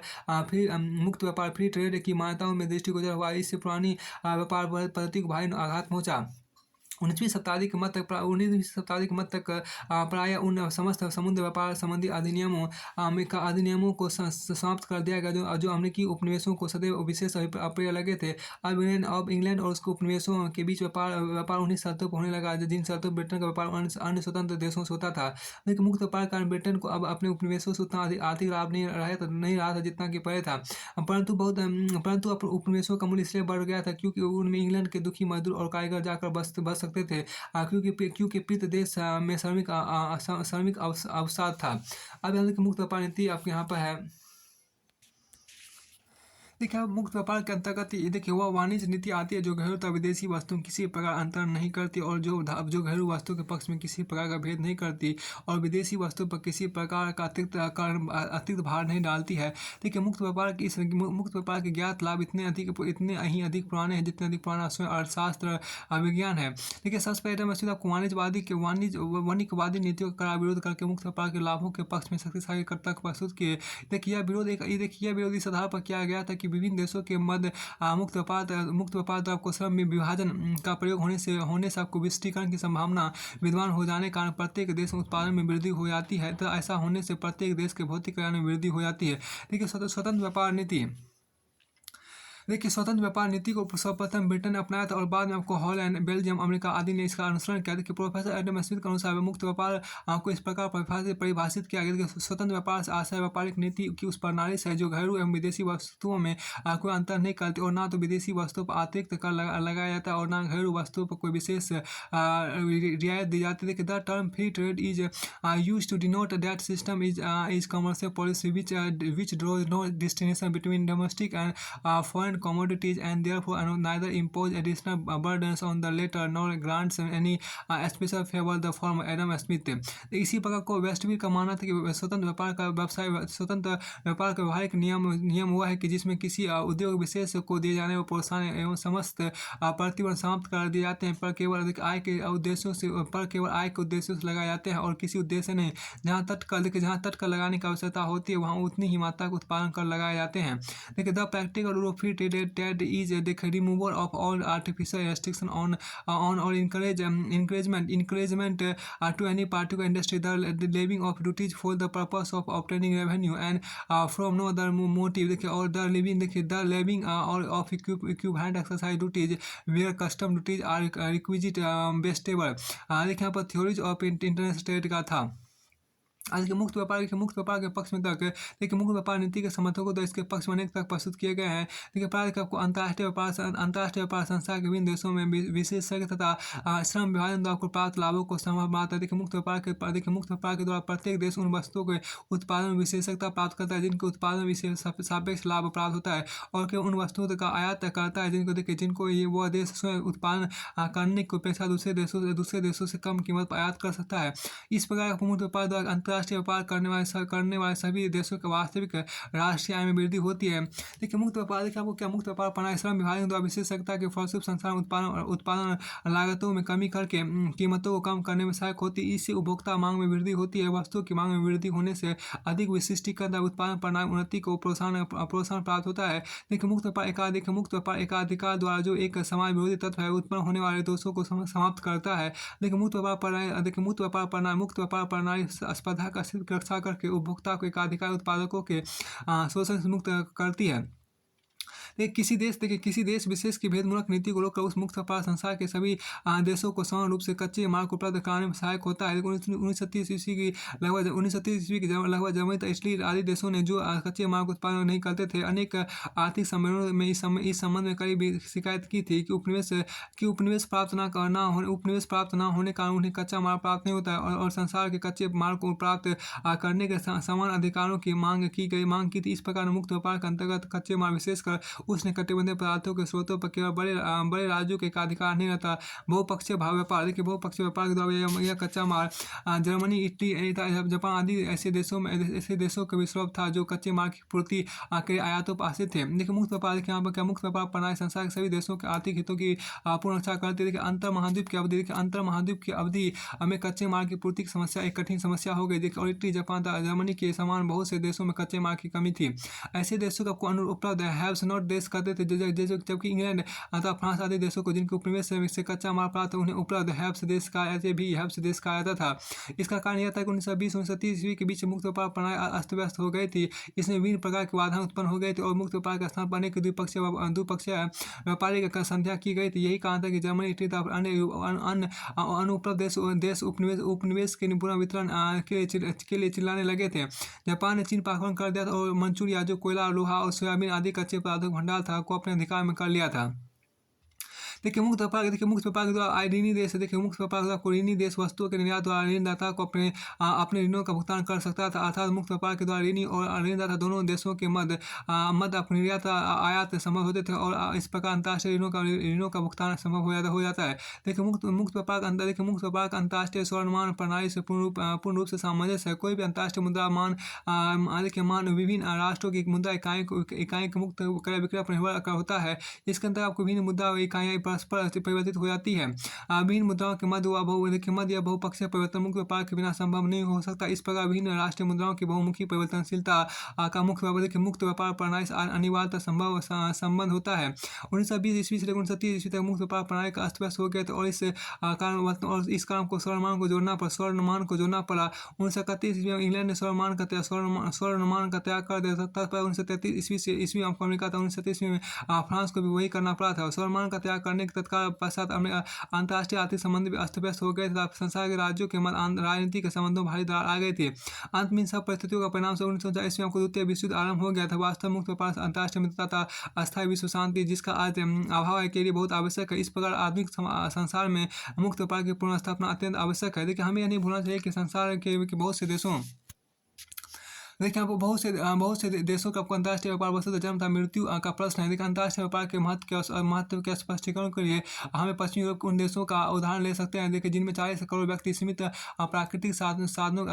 फिर मुक्त व्यापार, फ्री ट्रेड की मान्यताओं में दृष्टिगोचर हुआ। इससे पुरानी व्यापार पद्धति को भारी आघात पहुंचा। 19वीं शताब्दी के मध्य तक प्राय उन समस्त समुद्र व्यापार संबंधी अधिनियमों को समाप्त कर दिया गया जो अमेरिकी उपनिवेशों को सदैव विशेष अप्रिय लगे थे। अब इंग्लैंड और उसके उपनिवेशों के बीच व्यापार उन्हीं शर्तों पर होने लगा जिन शर्तों पर ब्रिटेन का व्यापार अन्य स्वतंत्र देशों से होता था। लेकिन मुक्त व्यापार के कारण ब्रिटेन को अब अपने उपनिवेशों से उतना आर्थिक लाभ नहीं रहा था जितना कि पहले था। परंतु उपनिवेशों का मूल्य इसलिए बढ़ गया था क्योंकि उनमें इंग्लैंड के दुखी मजदूर और कारीगर जाकर बस सकते थे, क्योंकि पित देश में श्रमिक अवसाद था। अब यहाँ की मुक्त व्यापार नीति आपके यहाँ पर है। देखिए मुक्त व्यापार के अंतर्गत देखिए वह वाणिज्य नीति आती है जो घरेलू तथा विदेशी वस्तुओं किसी प्रकार अंतर नहीं करती और जो घरेलू वस्तु के पक्ष में किसी प्रकार का भेद नहीं करती और विदेशी वस्तु पर किसी प्रकार का अतिरिक्त भार नहीं डालती है। देखिए मुक्त व्यापार के ज्ञात लाभ इतने अधिक पुराने हैं जितने अधिक पुराना स्वयं अर्थशास्त्र विज्ञान है। देखिए सबसे पहले मैं आपको वाणिज्यवादी नीतियों का विरोध करके मुक्त व्यापार के लाभों के पक्ष में शक्तिशाली तर्क प्रस्तुत किए। देखिए यह विरोध इस आधार पर किया गया था कि विभिन्न देशों के मध्य मुक्त व्यापार द्वारा आपको श्रम में विभाजन का प्रयोग होने से आपको विशिष्टीकरण की संभावना विद्वान हो जाने के कारण प्रत्येक देश में उत्पादन में वृद्धि हो जाती है। तो ऐसा होने से प्रत्येक देश के भौतिक कल्याण में वृद्धि हो जाती है। देखिए स्वतंत्र व्यापार नीति स्वतंत्र व्यापार नीति को सर्वप्रथम ब्रिटेन ने अपनाया था और बाद में आपको हॉलैंड, बेल्जियम, अमेरिका आदि ने इसका अनुसरण किया। देखिए प्रोफेसर एडम स्मिथ के अनुसार मुक्त व्यापार आपको इस प्रकार परिभाषित किया गया। स्वतंत्र व्यापार से आशय व्यापारिक नीति की उस प्रणाली से है जो घरेलू एवं विदेशी वस्तुओं में कोई अंतर नहीं करती और ना तो विदेशी वस्तुओं पर अतिरिक्त कर लगाया जाता है और ना घरेलू वस्तुओं पर कोई विशेष रियायत दी जाती है। देखिए the term free trade is used to denote that system is commercial policy which draws no distinction between domestic and foreign different commodities and therefore neither impose additional burdens on the latter nor grants any special favor the former. Adam Smith. इसी प्रकार को वेस्टमिल का मानना था कि स्वतंत्र व्यापार का व्यवसाय स्वतंत्र व्यापार का व्यवहारिक नियम हुआ है कि जिसमें किसी उद्योग विशेष को दिए जाने वाले प्रोत्साहन एवं समस्त प्रतिबंध समाप्त कर दिए जाते हैं पर केवल अधिक आय के उद्देश्यों से लगाए जाते हैं और किसी उद्देश्य नहीं। जहाँ तट कर लगाने की आवश्यकता होती है वहाँ उतनी ही मात्रा का उत्पादन कर लगाए जाते हैं। देखिए the practical rule of free trade is removal of all artificial restriction on और encouragement to any particular industry, the levying of duties for the purpose of obtaining revenue and from no other motive। देखिए और the levying of equivalent exercise duties where custom duties are requisite bestable। देखिए यहाँ पर थ्योरीज ऑफ इंटरनेशनल ट्रेड का था। आज के मुक्त व्यापार के पक्ष में तक देखिए मुक्त व्यापार नीति के समर्थकों तो इसके पक्ष में अनेक तक प्रस्तुत किए गए हैं। देखिए प्रारंभिक आपको अंतर्राष्ट्रीय व्यापार संस्था के विभिन्न देशों में विशेषज्ञ तथा श्रम विभाजन द्वारा आपको प्राप्त लाभों को संभव है। देखिए मुक्त व्यापार के द्वारा प्रत्येक देश उन वस्तुओं के उत्पादन में विशेषज्ञता प्राप्त करता है जिनके उत्पादन में सापेक्ष लाभ प्राप्त होता है और केवल उन वस्तुओं का आयात करता है जिनको ये वह देश स्वयं उत्पादन करने की अपेक्षा दूसरे देशों से कम कीमत पर आयात कर सकता है। इस प्रकार मुक्त व्यापार द्वारा अंतर्राष्ट्रीय व्यापार करने वाले सभी देशों के वास्तविक राष्ट्रीय आय में वृद्धि होती है। देखिए मुक्त व्यापार देखिए आपको क्या मुक्त व्यापार प्रणाली श्रम विभाजन द्वारा विशेषज्ञता के फलस्वरूप संसार उत्पादन लागतों में कमी करके कीमतों को कम करने में सहायक होती है। इससे उपभोक्ता मांग में वृद्धि होती है। वस्तुओं की मांग में वृद्धि होने से अधिक विशिष्टीकरण उत्पादन प्रणाली उन्नति को प्रोत्साहन प्राप्त होता है। देखिए मुक्त व्यापार एकाधिकार द्वारा जो एक समाज विरोधी तत्व है उत्पन्न होने वाले दोषों को समाप्त करता है। देखिए मुक्त व्यापार प्रणाली स्पर्धा का रक्षा करके उपभोक्ता को एकाधिकार उत्पादकों के शोषण से मुक्त करती है। किसी देश विशेष की भेदमूलक नीति को रोककर उस मुक्त व्यापार संसार के सभी देशों को समान रूप से कच्चे माल को उपलब्ध कराने में सहायक होता है। 1930 ईस्वी की लगभग जर्मनी तक इटली आदि देशों ने जो कच्चे माल का उत्पादन नहीं करते थे अनेक आर्थिक सम्मेलनों में इस संबंध में कड़ी शिकायत की थी कि उपनिवेश प्राप्त न होने कारण उन्हें कच्चा माल प्राप्त नहीं होता है और संसार के कच्चे माल को प्राप्त करने के समान अधिकारों की मांग की थी। इस प्रकार मुक्त व्यापार के अंतर्गत कच्चे माल विशेषकर उष्ण कटिबंधीय पदार्थों के स्रोतों पर केवल बड़े राज्यों के एकाधिकार नहीं रहता। बहुपक्षीय व्यापार देखिए बहुपक्षीय व्यापार के द्वारा यह कच्चा माल जर्मनी इटली जापान आदि ऐसे देशों का भी सुलभ था जो कच्चे माल की पूर्ति के आयातों पर आश्रित थे। देखिए मुक्त व्यापार देखिए यहाँ पर क्या मुक्त व्यापार प्रणाली संसार के सभी देशों के आर्थिक हितों की पूर्ण रक्षा करती है। देखिए अंतर महाद्वीप की अवधि में कच्चे माल की पूर्ति की समस्या एक कठिन समस्या हो गई। देखिए और इटली जापान जर्मनी के समान बहुत से देशों में कच्चे माल की कमी थी। ऐसे देशों का उपलब्ध हैव्स नॉट देश कहते थे जबकि इंग्लैंड अथवा फ्रांस आदि देशों को जिनके उपनिवेश से कच्चा माल प्राप्त उन्हें उपलब्ध हैव्स देश कहा जाता था। इसका कारण यह था कि 1920-1930 ईस्वी के बीच मुक्त व्यापार प्रणाली अस्त व्यस्त हो गई थी। इसमें विभिन्न प्रकार के बाधाएं उत्पन्न हो गई थी और मुक्त व्यापार के स्थान पाने के द्विपक्षीय व्यापारिक संध्या की गई थी। यही कारण था कि जर्मनी इटली तथा अन्य अनुपलब्ध देश उपनिवेश के पुनर्वितरण के लिए चिल्लाने लगे थे। जापान ने चीन पर आक्रमण कर दिया था और मंचूरिया जो कोयला लोहा और सोयाबीन आदि कच्चे पदार्थों का भंडार था को अपने अधिकार में कर लिया था। देखिए मुक्त व्यापार के द्वारा ऋणी देश मुक्त व्यापार के द्वारा कोई ऋणी देश वस्तुओं के निर्यात द्वारा ऋणदाता को अपने ऋणों का भुगतान कर सकता था। अर्थात मुक्त व्यापार के द्वारा ऋणी और ऋणदाता दोनों देशों के मध्य अपने निर्यात आयात संभव होते थे और इस प्रकार अंतर्राष्ट्रीय ऋणों का भुगतान संभव हो जाता है। देखिए मुक्त व्यापार का अंतर्राष्ट्रीय स्वर्णमान प्रणाली से पूर्ण रूप से सामंजस्य है। कोई भी अंतर्राष्ट्रीय मुद्रा मान विभिन्न राष्ट्रों की मुद्रा इकाई के मुक्त क्रय विक्रय पर निर्भर होता है। इसके अंतर्गत आपको विभिन्न मुद्रा इकाइयाँ परस्पर परिवर्तित हो जाती है। विभिन्न मुद्राओं के मध्य या बहुपक्षीय परिवर्तन मुक्त व्यापार के बिना संभव नहीं हो सकता। इस प्रकार विभिन्न राष्ट्रीय मुद्राओं की बहुमुखी परिवर्तनशीलता का मुक्त व्यापार प्रणाली से अनिवार्यता संबंध होता है। 1920 ईस्वी से लेकर 1930 ईस्वी तक मुक्त व्यापार प्रणाली का अस्त व्यस्त हो गया था और इस कारण को स्वर्णमान को जोड़ना पड़ा। 1931 ईस्वी में इंग्लैंड ने स्वर्णमान का त्याग कर दिया था। 1933 ईस्वी में अमेरिका था। 1937 ईस्वी में फ्रांस को भी वही करना पड़ा था। स्वर्णमान का त्याग करने के तत्काल पश्चात अंतर्राष्ट्रीय आर्थिक संबंध भी अस्त व्यस्त हो गए थे। संसार के राज्यों के मध्य राजनीति के संबंधों में भारी दरार आ गई थी। अंत में इन सब परिस्थितियों का परिणाम 1949 ईस्वी में द्वितीय विश्व युद्ध आरंभ हो गया था। वास्तव मुक्त व्यापार अंतर्राष्ट्रीय मित्रता था अस्थायी विश्व शांति जिसका आज अभाव के लिए बहुत आवश्यक है। इस प्रकार आधुनिक संसार में मुक्त व्यापार की पुनर्स्थापना अत्यंत आवश्यक है। देखिए हमें यह नहीं भूलना चाहिए कि संसार के बहुत से देशों देखिए आपको बहुत से देशों का आपको अंतर्राष्ट्रीय व्यापार वस्तुतः जन्म तथा मृत्यु का प्रश्न है। देखिए अंतर्राष्ट्रीय व्यापार के महत्व के स्पष्टीकरण के लिए हमें पश्चिमी यूरोप के उन देशों का उदाहरण ले सकते हैं। देखिए जिनमें 40 करोड़ व्यक्ति सीमित प्राकृतिक साधनों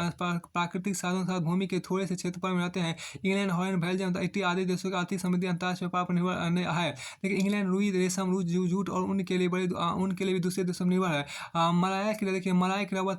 के साथ भूमि के थोड़े से क्षेत्रफल में रहते हैं। इंग्लैंड, हॉलैंड, बेल्जियम तथा इटली आदि देशों का आर्थिक समृद्धि अंतर्राष्ट्रीय व्यापार पर निर्भर है। देखिए इंग्लैंड रुई, रेशम, जूट और ऊन के लिए भी दूसरे देशों पर निर्भर है। मलाया की रबर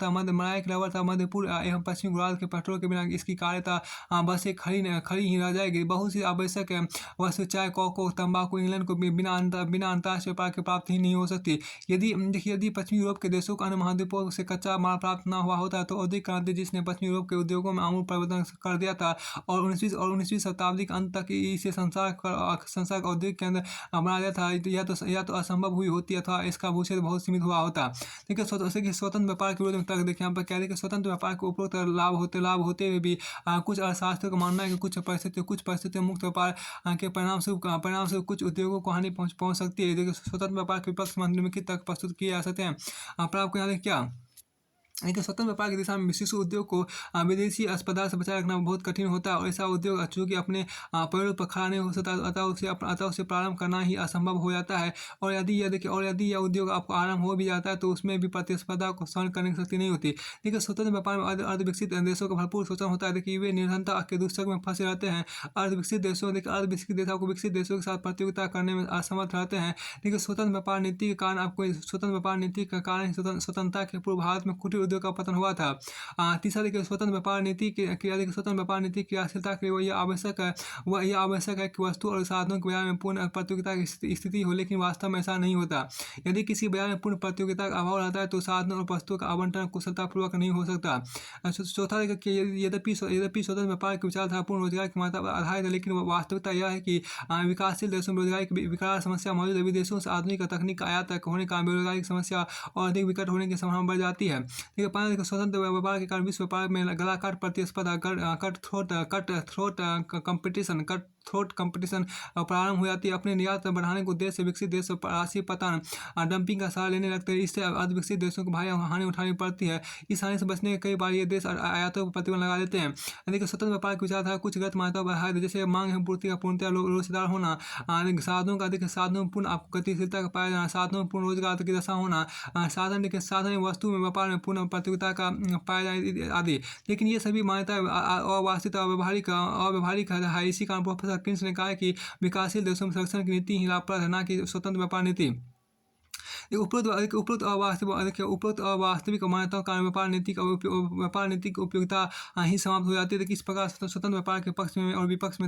तथा मध्य पूर्व एवं पश्चिमी गोलार्ध के पेट्रोल के बिना इसकी कार्यता बसें खड़ी ही रह जाएगी। बहुत सी आवश्यक वस्तु चाय, कोको, तंबाकू इंग्लैंड को बिना अंतर्राष्ट्रीय व्यापार के प्राप्त ही नहीं हो सकती। यदि पश्चिमी यूरोप के देशों को अन्य महाद्वीपों से कच्चा माल प्राप्त न हुआ होता तो औद्योगिक क्रांति जिसने पश्चिमी यूरोप के उद्योगों में आमूल परिवर्तन कर दिया था और 19वीं शताब्दी के अंत तक इसे संसार का औद्योगिक केंद्र बना दिया था, या तो असंभव हुई होती अथवा इसका भविष्य बहुत सीमित हुआ होता। देखिए स्वतंत्र व्यापार के विरोध में तर्क देखिए यहाँ पर क्या है कि स्वतंत्र व्यापार के उपरोक्त लाभ होते हुए भी कुछ अर्थशास्त्रियों का मानना है कि कुछ परिस्थितियों मुक्त व्यापार के परिणामस्वरूप कुछ उद्योगों को हानि पहुंच सकती है। देखिए स्वतंत्र व्यापार के विपक्ष में निम्नलिखित तर्क प्रस्तुत किए जा सकते हैं। पर आपको यहाँ क्या लेकिन स्वतंत्र व्यापार की दिशा में विशिष्ट उद्योग को विदेशी अस्पताल से बचाए रखना बहुत कठिन होता है और ऐसा उद्योग चूंकि अपने पैरों पर खड़ा नहीं हो सकता अतः उसे प्रारंभ करना ही असंभव हो जाता है। और यदि यह उद्योग आपको आरंभ हो भी जाता है तो उसमें भी प्रतिस्पर्धा को सहन करने की शक्ति नहीं होती। देखिए स्वतंत्र व्यापार में अर्धविकसित देशों का भरपूर शोषण होता है। देखिए वे निर्धनता के दुष्चक्र में फंसे रहते हैं। अर्धविकसित देशों को विकसित देशों के साथ प्रतियोगिता करने में असमर्थ रहते हैं। देखिए स्वतंत्र व्यापार नीति के कारण स्वतंत्रता के पूर्व भारत में कुटीर उद्योग का पतन हुआ था। तीसरा देखिए स्वतंत्र व्यापार नीति की क्रियाशीलता के लिए यह आवश्यक है कि वस्तु और साधनों के बाजार में पूर्ण प्रतियोगिता की स्थिति हो, लेकिन वास्तव में ऐसा नहीं होता। यदि किसी बाजार में पूर्ण प्रतियोगिता का अभाव रहता है तो साधनों और वस्तुओं का आवंटन कुशलतापूर्वक नहीं हो सकता। चौथा देखिए यद्यपि स्वतंत्र व्यापार की विचारधारा पूर्ण रोजगार की मान्यता पर आधारित है, लेकिन वास्तविकता यह है कि विकासशील देशों में रोजगार की विकराल समस्या मौजूद है। विदेशों से आधुनिक तकनीक का आयात होने का बेरोजगारी की समस्या और अधिक विकट होने की संभावना बढ़ जाती है। स्वतंत्र व्यापार के कारण विश्व व्यापार में गलाकाट प्रतिस्पर्धा कट थ्रोट कंपटीशन प्रारंभ हो जाती है। अपने निर्यात बढ़ाने के उद्देश्य से विकसित देश राशि पतन डंपिंग का सहारा लेने लगते हैं। इससे अर्धविकसित देशों को भारी हानि उठानी पड़ती है। इस हानि से बचने के कई बार ये देश आयातों पर प्रतिबंध लगा देते हैं। देखिए स्वतंत्र व्यापार की विचारधारा कुछ गलत मान्यताओं पर आधारित है, जैसे मांग एवं पूर्ति का पूर्णतः रोजगार होना, साधनों में पूर्ण आपको गतिशीलता का पाया जाना, साधनों में पूर्ण रोजगार की दशा होना, साधन वस्तु में व्यापार में पूर्ण प्रतियोगिता का पाया जाना आदि। लेकिन ये सभी मान्यताएं अवास्तविक अव्यवहारिक है। इसी कारण प्रोफेसर किन्स ने कहा कि विकासशील देशों में संरक्षण की नीति ही लाभप्रद है, न कि स्वतंत्र व्यापार नीति। उपरोक्त अवास्तविक मान्यताओं का व्यापार नीति की उपयोगिता ही समाप्त हो जाती है। इस प्रकार स्वतंत्र व्यापार के पक्ष में और विपक्ष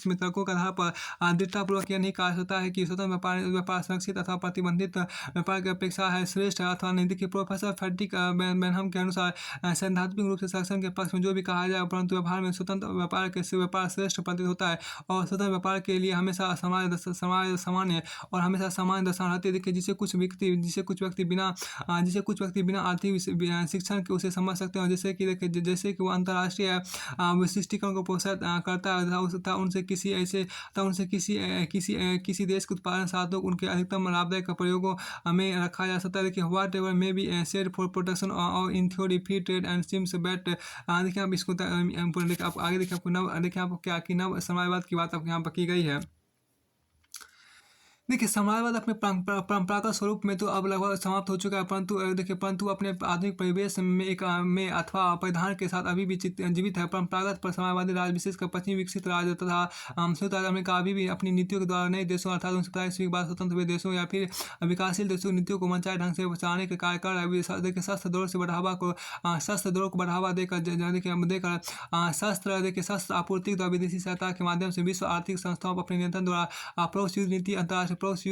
में तर्कों के आधार पर दृढ़तापूर्वक यह नहीं कहा जाता है कि स्वतंत्र व्यापार सुरक्षित अथवा प्रतिबंधित व्यापार की अपेक्षा है श्रेष्ठ अथवा नहीं। देखिए प्रोफेसर फ्रेडरिक बेनहम के अनुसार सैद्धांतिक रूप से संरक्षण के पक्ष में जो भी कहा जाए, परंतु व्यवहार में स्वतंत्र व्यापार श्रेष्ठ प्रतीत होता है और स्वतंत्र व्यापार के लिए हमेशा सामान्य और हमेशा सामान्य दशा रहती है। देखिए जिसे कुछ व्यक्ति बिना आर्थिक शिक्षण के उसे समझ सकते हैं, जैसे कि वो अंतर्राष्ट्रीय विशिष्टीकरण को प्रोत्साहित करता है तथा उनसे किसी देश के उत्पादन साधनों को उनके अधिकतम लाभदायक प्रयोगों में रखा जा सकता है। देखिए whatever may be said for protection और in theory free trade and seems bet. देखिए आप इसको आप आगे देखिए आपको क्या कि नव समाजवाद की बात आपको यहाँ पर की गई है। देखिए समाजवाद अपने परंपरागत स्वरूप में तो अब लगभग समाप्त हो चुका है, परंतु अपने आधुनिक परिवेश में अथवा परिधान के साथ अभी भी जीवित है। परंपरागत पर समाजवादी राज्य विशेषकर पश्चिमी विकसित राज्य तथा संयुक्त राज्य अमेरिका अभी भी अपनी नीतियों के द्वारा नए देशों अर्थात 1927 के बाद स्वतंत्र हुए देशों या फिर विकासशील देशों की नीतियों को मनचाहे ढंग से बचाने के कार्य कर रहा है। देखिए शस्त्र दौड़ को बढ़ावा देकर शस्त्र आपूर्ति द्वारा विदेशी सहायता के माध्यम से विश्व आर्थिक संस्थाओं पर अपने नियंत्रण द्वारा पड़ोस युद्ध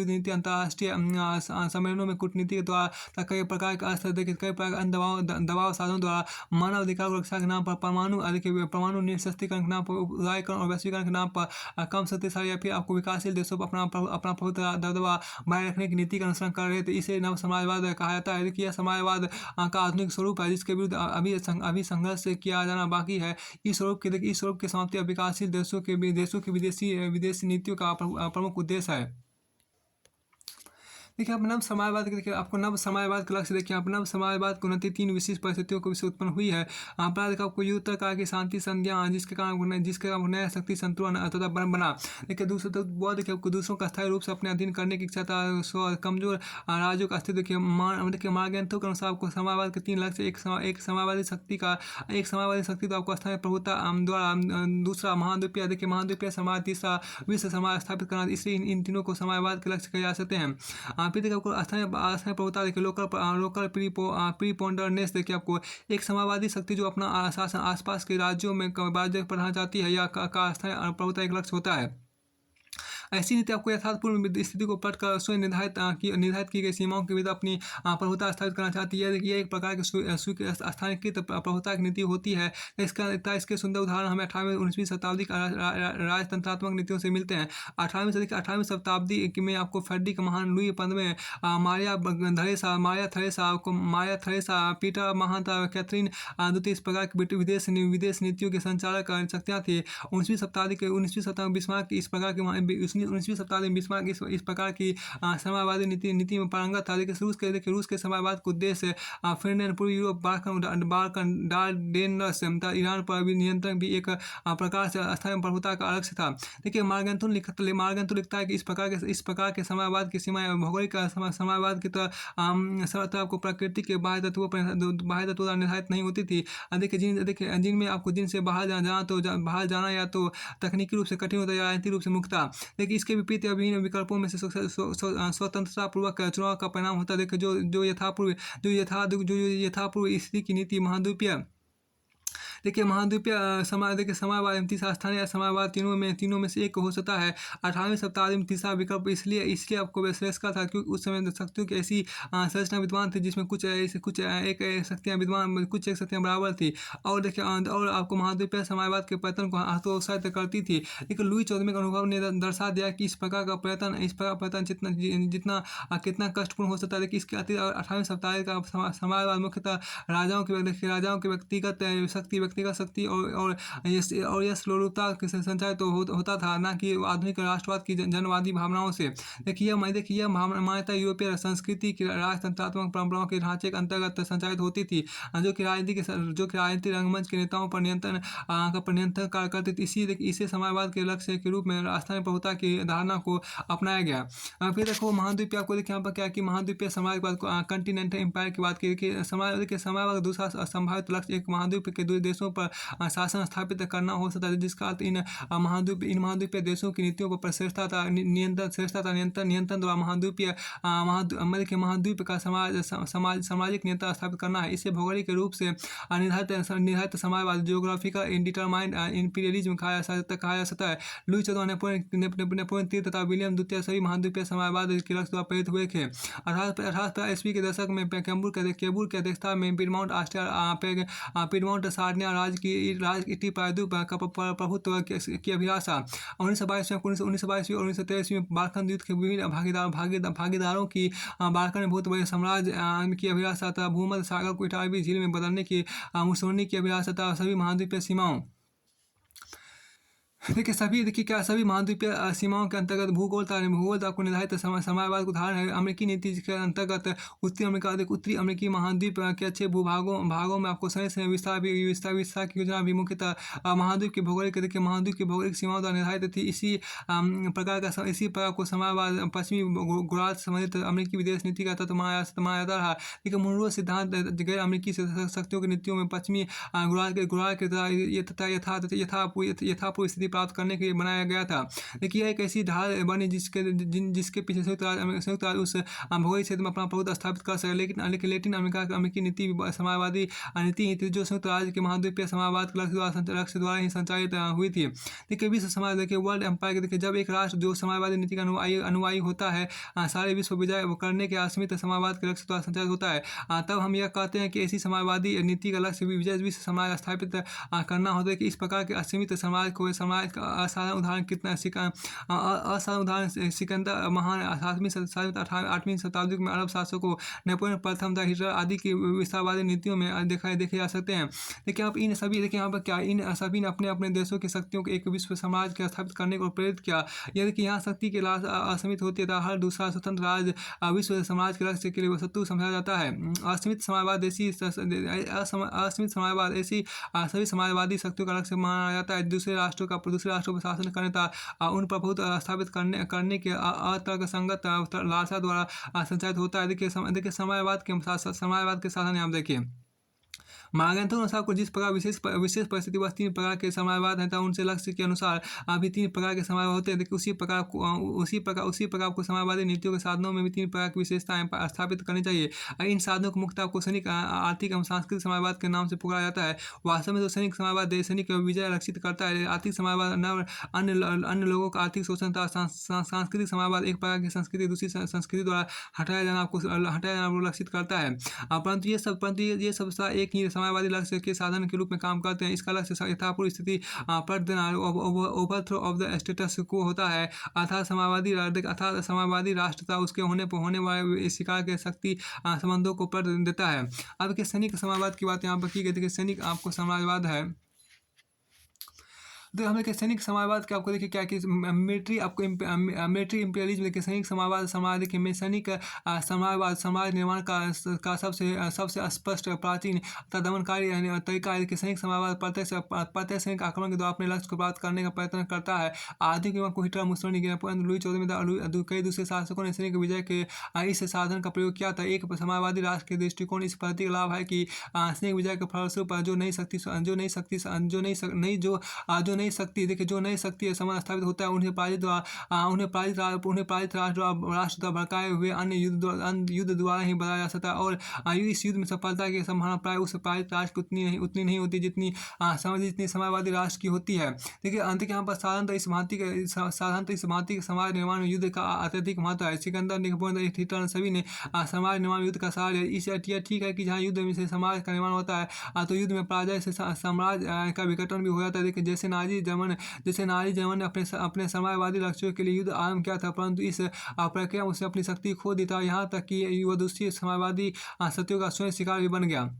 नीति अंतर्राष्ट्रीय सम्मेलनों में कूटनीति के द्वारा कई प्रकार के दबाव साधनों द्वारा मानव अधिकार की रक्षा के नाम पर परमाणु निरस्त्रीकरण के नाम पर उदारीकरण और वैश्वीकरण के नाम पर कम शक्तिशाली या फिर आपको विकासशील देशों पर अपना प्रभुत्व दबदबा बनाए रखने की नीति का अनुसरण कर रहे थे। इसे नव समाजवाद कहा जाता है। यह समाजवाद का आधुनिक स्वरूप है जिसके विरुद्ध अभी संघर्ष किया जाना बाकी है। इस स्वरूप की समाप्ति अब विकासशील देशों की विदेशी नीतियों का प्रमुख उद्देश्य है। देखिए, आप नव समाजवाद के देखिए आपको नव समाजवाद के लक्ष्य देखिए, आप नव समाजवाद की उन्नति 3 विशिष्ट परिस्थितियों को से उत्पन्न हुई है। पहला देखिए आपको युद्ध काल की शांति संध्या जिसके कारण नया शक्ति संतुलन तथा बना। देखिए दूसरा तो बहुत देखिए आपको दूसरों का स्थायी रूप से अपने अधीन करने की इच्छा था। कमज़ोर राज्यों का अस्तित्व देखिए देखिए मार्गेंथो के अनुसार आपको समाजवाद के 3 लक्ष्य एक समाजवादी शक्ति तो आपको स्थानीय प्रभुता द्वारा दूसरा महाद्वीपीय देखिए महाद्वीपीय समाज, तीसरा विश्व समाज स्थापित करना। इसलिए इन तीनों को समाजवाद के लक्ष्य कहे जा सकते हैं। फिर देखिए आपको स्थानीय प्रभुता देखिए लोकल प्रीपोंडरनेस देखिए आपको एक समाजवादी शक्ति जो अपना शासन आसपास के राज्यों में राज्य बढ़ाना चाहती है या का स्थानीय प्रभुता एक लक्ष्य होता है। ऐसी नीति आपको यथार्थपूर्ण स्थिति को पलटकर स्वयं निर्धारित की गई सीमाओं के विरुद्ध अपनी प्रभुता स्थापित करना चाहती है। ये एक प्रकार की स्थानीयकृत प्रभुता की नीति होती है। इसके सुंदर उदाहरण हमें 18वीं 19वीं शताब्दी का राजतंत्रात्मक नीतियों से मिलते हैं। 18वीं शताब्दी में आपको फेडरिक महान, लुई 15वें, मारिया थरेसा, पीटर महान, कैथरीन द्वितीय इस प्रकार की विदेश नीतियों के संचालक शक्तियाँ थी। 19वीं शताब्दी में बिस्मार्क इस प्रकार की 19वीं शताब्दी में बिस्मार्क इस प्रकार की समाजवादी नीति में पारंगत था। देखिए रूस के समाजवाद का उद्देश्य फिनलैंड, पूर्वी यूरोप, बाल्कन, डार्डेनल्स तथा ईरान पर भी नियंत्रण भी एक प्रकार से स्थानीय प्रभुता का लक्ष्य था। देखिए मार्गेंथो लिखता है कि इस प्रकार के समाजवाद की सीमाएं भौगोलिक समाजवाद की तरह आपको प्रकृति के बाह्य तत्वों द्वारा निर्धारित नहीं होती थी। देखिए जिनमें आपको जिनसे बाहर जाना या तो तकनीकी रूप से कठिन होता है या राजनीतिक रूप से मुक्त था। देखिए इसके विपरीत विभिन्न विकल्पों में से स्वतंत्रता पूर्वक चुनाव का परिणाम होता है। देखिए जो यथापूर्व स्थिति की नीति महाद्वीपीय देखिए महाद्वीपीय समाजवाद तीसरा स्थानीय समाजवाद तीनों में से एक हो सकता है। 18वीं शताब्दी में तीसरा विकल्प इसलिए आपको श्रेष्ठ का था क्योंकि उस समय शक्तियों की ऐसी संरचना विद्वान थी जिसमें कुछ शक्तियाँ विद्वान कुछ एक शक्तियाँ बराबर थी। और देखिए और आपको महाद्वीपीय समाजवाद के पतन को हतोत्साहित करती थी। लेकिन लुई 14वें के अनुभव ने दर्शा दिया कि इस प्रकार का पतन जितना कितना कष्टपूर्ण हो सकता है। देखिए इसके अतिरिक्त 18वीं शताब्दी का समाजवाद मुख्यतः राजाओं की व्यक्तिगत शक्ति और यश लोलुपता के संचालित तो होता था, ना कि आधुनिक राष्ट्रवाद की जनवादी भावनाओं से। देखिए यह मान्यता यूरोपीय संस्कृति की राजतंत्रात्मक परंपराओं के ढांचे के अंतर्गत संचालित होती थी, जो कि राजनीति रंगमंच के नेताओं पर नियंत्रण कार्य करती थी। इसे समाजवाद के लक्ष्य के रूप में स्थानीय प्रभुता की धारणा को अपनाया गया। फिर देखो महाद्वीपीय आपको देखिए यहाँ पर क्या कि महाद्वीपीय समाजवाद को कंटिनेंटल एम्पायर की बात की कि समाजवाद का दूसरा संभावित लक्ष्य एक महाद्वीप के दो देशों पर शासन स्थापित करना हो सकता है, जिसका अर्थ इन महाद्वीपीय देशों की नीतियों पर श्रेष्ठता नियंत्रण द्वारा महाद्वीप का सामाजिक नियंत्रण स्थापित करना है। इसे भौगोलिक रूप से निर्धारित समाजवाद जियोग्राफिकल इंडिटरमाइंड इंपीरियलिज्म कहा जा सकता है। लुई 14 नेपोलियन III तथा विलियम द्वितीय सभी महाद्वीपीय समाजवाद के लक्ष्य द्वारा प्रेरित हुए थे। 1850 ईस्वी के दशक में केबुल की अध्यक्षता में पीडमोंट सार्डिनिया राज्य की प्रायद्वीप का प्रभुत्व की अभिलाषा। 1922 और 1923 में बाल्कन द्वीप के विभिन्न भागीदारों की बाल्कन में बहुत बड़े साम्राज्य की अभिलाषा था। भूमध्य सागर को इटालवी झील में बदलने की मुसोलिनी की अभिलाषा था। सभी महाद्वीपीय सीमाओं सभी महाद्वीपीय सीमाओं के अंतर्गत भूगोल आपको निर्धारित समाजवाद का उदाहरण है। अमेरिकी नीति के अंतर्गत उत्तरी अमेरिकी महाद्वीप के अच्छे भागों में आपको सही विस्तार की योजना भी मुख्यतः महाद्वीप की भौगोलिक सीमाओं द्वारा निर्धारित थी। इसी प्रकार को समाजवाद पश्चिमी गोलार्ध से संबंधित अमेरिकी विदेश नीति का तत्व माना जाता रहा। लेकिन मूलभूत सिद्धांत गैर अमेरिकी शक्तियों की नीतियों में पश्चिमी गोलार्ध के यथापूर्व स्थिति प्राप्त करने के लिए बनाया गया था। देखिए एक ऐसी ढाल बनी जिसके पीछे संयुक्त राज्य उस भौगोलिक क्षेत्र में अपना प्रभुत्व स्थापित कर सके। लेकिन लैटिन अमेरिकी नीति समाजवादी नीति ही थी जो संयुक्त राज्य के महाद्वीपीय समाजवाद के लक्ष्य द्वारा ही संचालित हुई थी। देखिए विश्व समाज देखिए वर्ल्ड एम्पायर देखिए जब एक राष्ट्र जो समाजवादी नीति का अनुयायी होता है सारे विश्व विजय करने के असीमित समाजवाद के लक्ष्य द्वारा संचालित होता है, तब हम यह कहते हैं कि ऐसी समाजवादी नीति का लक्ष्य विश्व समाज स्थापित करना होता है कि इस प्रकार के असीमित समाज असाधारण उदाहरण कितना असाधारण उदाहरण सिकंदर महान 8वीं शताब्दी में अरब शासकों नेपोलियन प्रथम द हिटलर आदि की विस्तारवादी नीतियों में देखे जा सकते हैं। देखिए आप इन सभी देखिए यहाँ पर क्या इन सभी ने अपने अपने देशों की शक्तियों को एक विश्व समाज के स्थापित करने को प्रेरित किया। यदि कि यहाँ शक्ति के लाश असीमित होती है तो हर दूसरा स्वतंत्र राज्य विश्व समाज के लक्ष्य के लिए शत्रु समझा जाता है। असीमित समाजवाद असीमित समाजवाद ऐसी सभी समाजवादी शक्तियों का लक्ष्य माना जाता है। दूसरे राष्ट्रों पर शासन करने तथा उन पर प्रभुत्व स्थापित करने के अतर्कसंगत लालसा द्वारा संचालित होता है। देखिए समाजवाद के साधन आप देखिए महाग्रंथों के अनुसार को जिस प्रकार विशेष परिस्थिति व 3 प्रकार के समाजवाद हैं उनसे लक्ष्य के अनुसार अभी 3 प्रकार के समाजवाद होते हैं। देखिए उसी प्रकार को समाजवादी नीतियों के साधनों में भी 3 प्रकार की विशेषताएं स्थापित करनी चाहिए। इन साधनों को मुख्यतः को सैनिक आर्थिक एवं सांस्कृतिक समाजवाद के नाम से पुकारा जाता है। वास्तव में तो सैनिक समाजवाद देश सैनिक विजय लक्षित करता है। आर्थिक समाजवाद अन्य लोगों का आर्थिक शोषण तथा सांस्कृतिक समाजवाद एक प्रकार की संस्कृति दूसरी संस्कृति द्वारा हटाया जाना लक्षित करता है। परंतु ये सब एक ही समाजवादी लक्ष्य के साधन के रूप में काम करते हैं। इसका लक्ष्य यथापूर्व स्थिति पलट देना ओवरथ्रो ऑफ द स्टेटस को होता है। अर्थात समाजवादी राष्ट्र तथा उसके होने वाले शिकार के शक्ति संबंधों को पलट देता है। अब के सैनिक समाजवाद की बात यहाँ पर की गई थी कि सैनिक आपको समाजवाद है। तो हमें क्या सैनिक समाजवाद के आपको देखिए क्या कि मिलिट्री आपको मिलिट्री इंपीरियलिज्म देखिए सैनिक समाज देखिए में सैनिक समाजवाद समाज निर्माण का सबसे स्पष्ट प्राचीन तथा दमनकारी तरीका है कि सैनिक समाजवाद प्रत्येक सैनिक आक्रमण के द्वारा अपने लक्ष्य को प्राप्त करने का प्रयत्न करता है। आधुनिक युग को हिटलर मुसोलिनी परंतु लुई 14 कई दूसरे शासकों ने सैनिक विजय के इस साधन का प्रयोग किया था। एक समाजवादी राष्ट्र के दृष्टिकोण इस प्रतीक लाभ है कि सैनिक विजय के फलस्वरूप जो नई शक्ति देखिए जो नई शक्ति समाज स्थापित होता है उन्हें पराजित राष्ट्र द्वारा भड़काए हुए अन्य युद्ध द्वारा ही बढ़ाया जा सकता है। और इस युद्ध में सफलता की संभावना प्राय उस पराजित राष्ट्र की उतनी नहीं होती जितनी समाजवादी राष्ट्र की होती है। देखिए अंत यहाँ पर साधारणतः इस भांति के समाज निर्माण में युद्ध का अत्यधिक महत्व है। सिकंदर नेपोलियन हिटलर सभी ने समाज निर्माण युद्ध का सहारा लिया। इस ठीक है कि जहाँ युद्ध में से समाज का निर्माण होता है तो युद्ध में पराजय से साम्राज्य का विघटन भी हो जाता है। देखिए जैसे नाजी जर्मन ने अपने समाजवादी लक्ष्यों के लिए युद्ध आरंभ किया था परंतु इस प्रक्रिया में उसने अपनी शक्ति खो दी था। यहाँ तक कि वह दूसरी समाजवादी शक्तियों का स्वयं शिकार भी बन गया।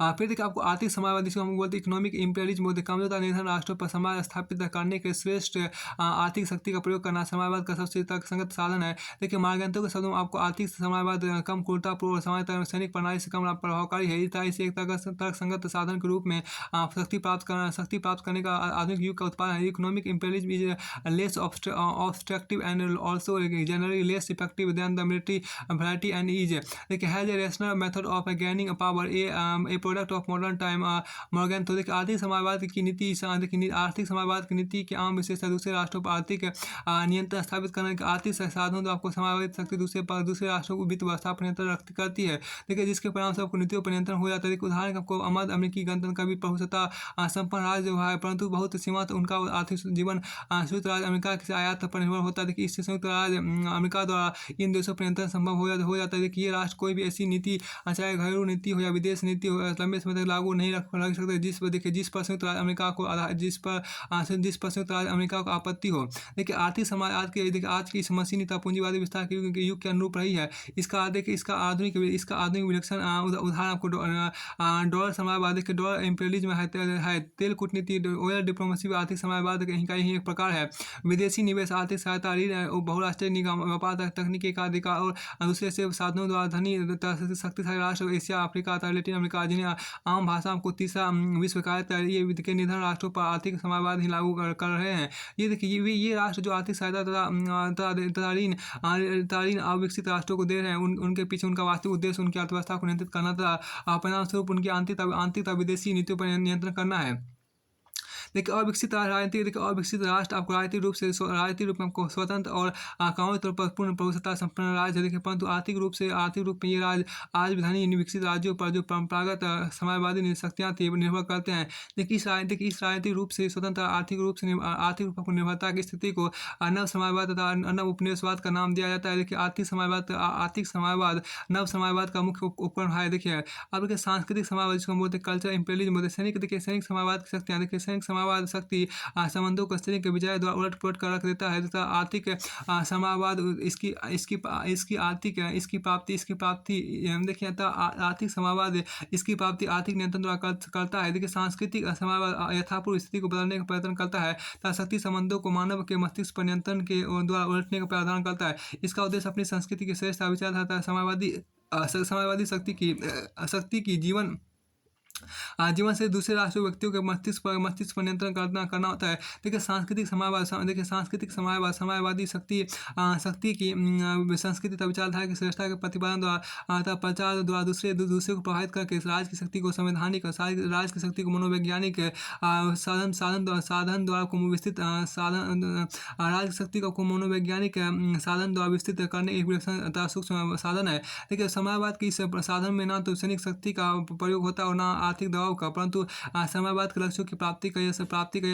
फिर देखिए आपको आर्थिक समाजवाद जिसको हम बोलते हैं इकोनॉमिक इंपीरियलिज्म बोलते हैं। कमजोर निर्धन राष्ट्रों पर समाज स्थापित करने के श्रेष्ठ आर्थिक शक्ति का प्रयोग करना समाजवाद का सबसे तर्कसंगत साधन है। देखिए मार्गंतों के शब्दों में आपको आर्थिक समाजवाद कम क्रूरतापूर्ण समाज सैनिक प्रणाली से कम प्रभावकारी है। इसे एक तर्कसंगत साधन के रूप में शक्ति प्राप्त करने का आधुनिक युग का उत्पादन है। Economic imperialism is less obstructive and also generally less effective than the military variety and ease. देखिए has a rational method of gaining power a product of modern time Morgan. तो देखिए आर्थिक समाजवाद की नीति की आम विशेषता दूसरे राष्ट्रों पर आर्थिक नियंत्रण स्थापित करने के आर्थिक साधनों तो आपको समाजवादी शक्ति दूसरे राष्ट्रों को वित्त व्यवस्था पर नियंत्रण करती है। देखिए जिसके परिणाम से आपको नीतियों पर नियंत्रण हो जाता है। उदाहरण आपको अमेरिकी गणतंत्र का भी प्रभुसत्ता संपन्न राज्य है परंतु बहुत सीमित उनका आर्थिक जीवन संयुक्त राज्य अमेरिका के आयात पर निर्भर होता है। देखिए इससे संयुक्त राज्य अमेरिका द्वारा इन देशों पर नियंत्रण संभव हो जाता है। देखिए ये राष्ट्र कोई भी ऐसी नीति चाहे घरेलू नीति हो या विदेश नीति हो लंबे समय तक लागू नहीं रख सकते जिस पर संयुक्त राज्य अमेरिका को आपत्ति हो। देखिए आर्थिक समाज आज की इस मशीनी तथा पूंजीवादी विस्तार के युग के अनुरूप रही है। इसका आधुनिक विलक्षण उदाहरण आपको डॉलर समाजवाद के डॉलर इंपीरियलिज्म है। तेल कूटनीति ऑयल डिप्लोमेसी आर्थिक समाजवाद का ही एक प्रकार है। विदेशी निवेश आर्थिक सहायता ऋण बहुराष्ट्रीय निगम व्यापार तकनीकी का अधिकार और दूसरे से साधनों द्वारा धनी शक्तिशाली राष्ट्र एशिया अफ्रीका तथा लैटिन अमेरिका जिन्हें आम भाषा को तीसरा विश्व कहता है ये के निधन राष्ट्रों पर आर्थिक समाजवाद ही लागू कर रहे हैं। ये देखिए ये राष्ट्र जो आर्थिक सहायता तथा ऋण अविकसित राष्ट्रों को दे रहे हैं उनके पीछे उनका वास्तविक उद्देश्य उनकी अर्थव्यवस्था को नियंत्रित करना तथा परिणाम स्वरूप उनकी आंतरिक तथा विदेशी नीतियों पर नियंत्रण करना है। देखिए अविकसित राष्ट्र आपको राजनीतिक रूप में आपको स्वतंत्र और कानूनी तौर पर पूर्ण प्रभुसत्ता संपन्न राज्य देखिए परंतु आर्थिक रूप में ये राज्य आज भी धनी विकसित राज्यों पर जो परंपरागत समाजवादी शक्तियाँ थी निर्भर करते हैं। देखिए इस राजनीतिक रूप से स्वतंत्र आर्थिक रूप को निर्भरता की स्थिति को नव समाजवाद तथा नव उपनिवेशवाद का नाम दिया जाता है। देखिए आर्थिक समाजवाद नव समाजवाद का मुख्य उपकरण है। देखिए अब सांस्कृतिक समाजवाद जिसको बोलते हैं कल्चर इंपीरियलिज्म बोलते हैं। सैनिक समाजवाद की शक्तियाँ देखिए सैनिक समाजवाद शक्ति संबंधों को स्थिति के बजाय द्वारा उलट पुलट कर रख देता है तथा आर्थिक समाजवाद इसकी इसकी इसकी आर्थिक इसकी प्राप्ति देखिए आर्थिक समाजवाद इसकी प्राप्ति आर्थिक नियंत्रण द्वारा करता है। देखिए सांस्कृतिक समाजवाद यथापूर्व स्थिति को बदलने का प्रयत्न करता है तथा शक्ति संबंधों को मानव के मस्तिष्क पर नियंत्रण के द्वारा उलटने का प्रावधान करता है। इसका उद्देश्य अपनी संस्कृति की श्रेष्ठ विचारधारा तथा समाजवादी शक्ति की जीवन से दूसरे राष्ट्रीय व्यक्तियों के मस्तिष्क पर नियंत्रण करना होता है। देखिए सांस्कृतिक समाजवादी शक्ति की संस्कृति तथा विचारधारा की श्रेष्ठता के प्रतिपादन द्वारा तथा प्रचार द्वारा दूसरे को प्रभावित करके राज की शक्ति को संवैधानिक राज की शक्ति को मनोवैज्ञानिक साधन द्वारा को विस्तृत राज की शक्ति को मनोवैज्ञानिक साधन द्वारा विस्तृत करने एक विलक्षण तथा सूक्ष्म साधन है। देखिए समाजवाद की इस साधन में ना तो सैनिक शक्ति का प्रयोग होता है और ना आर्थिक दबाव का, परंतु समाजवाद के लक्ष्यों की प्राप्ति का यह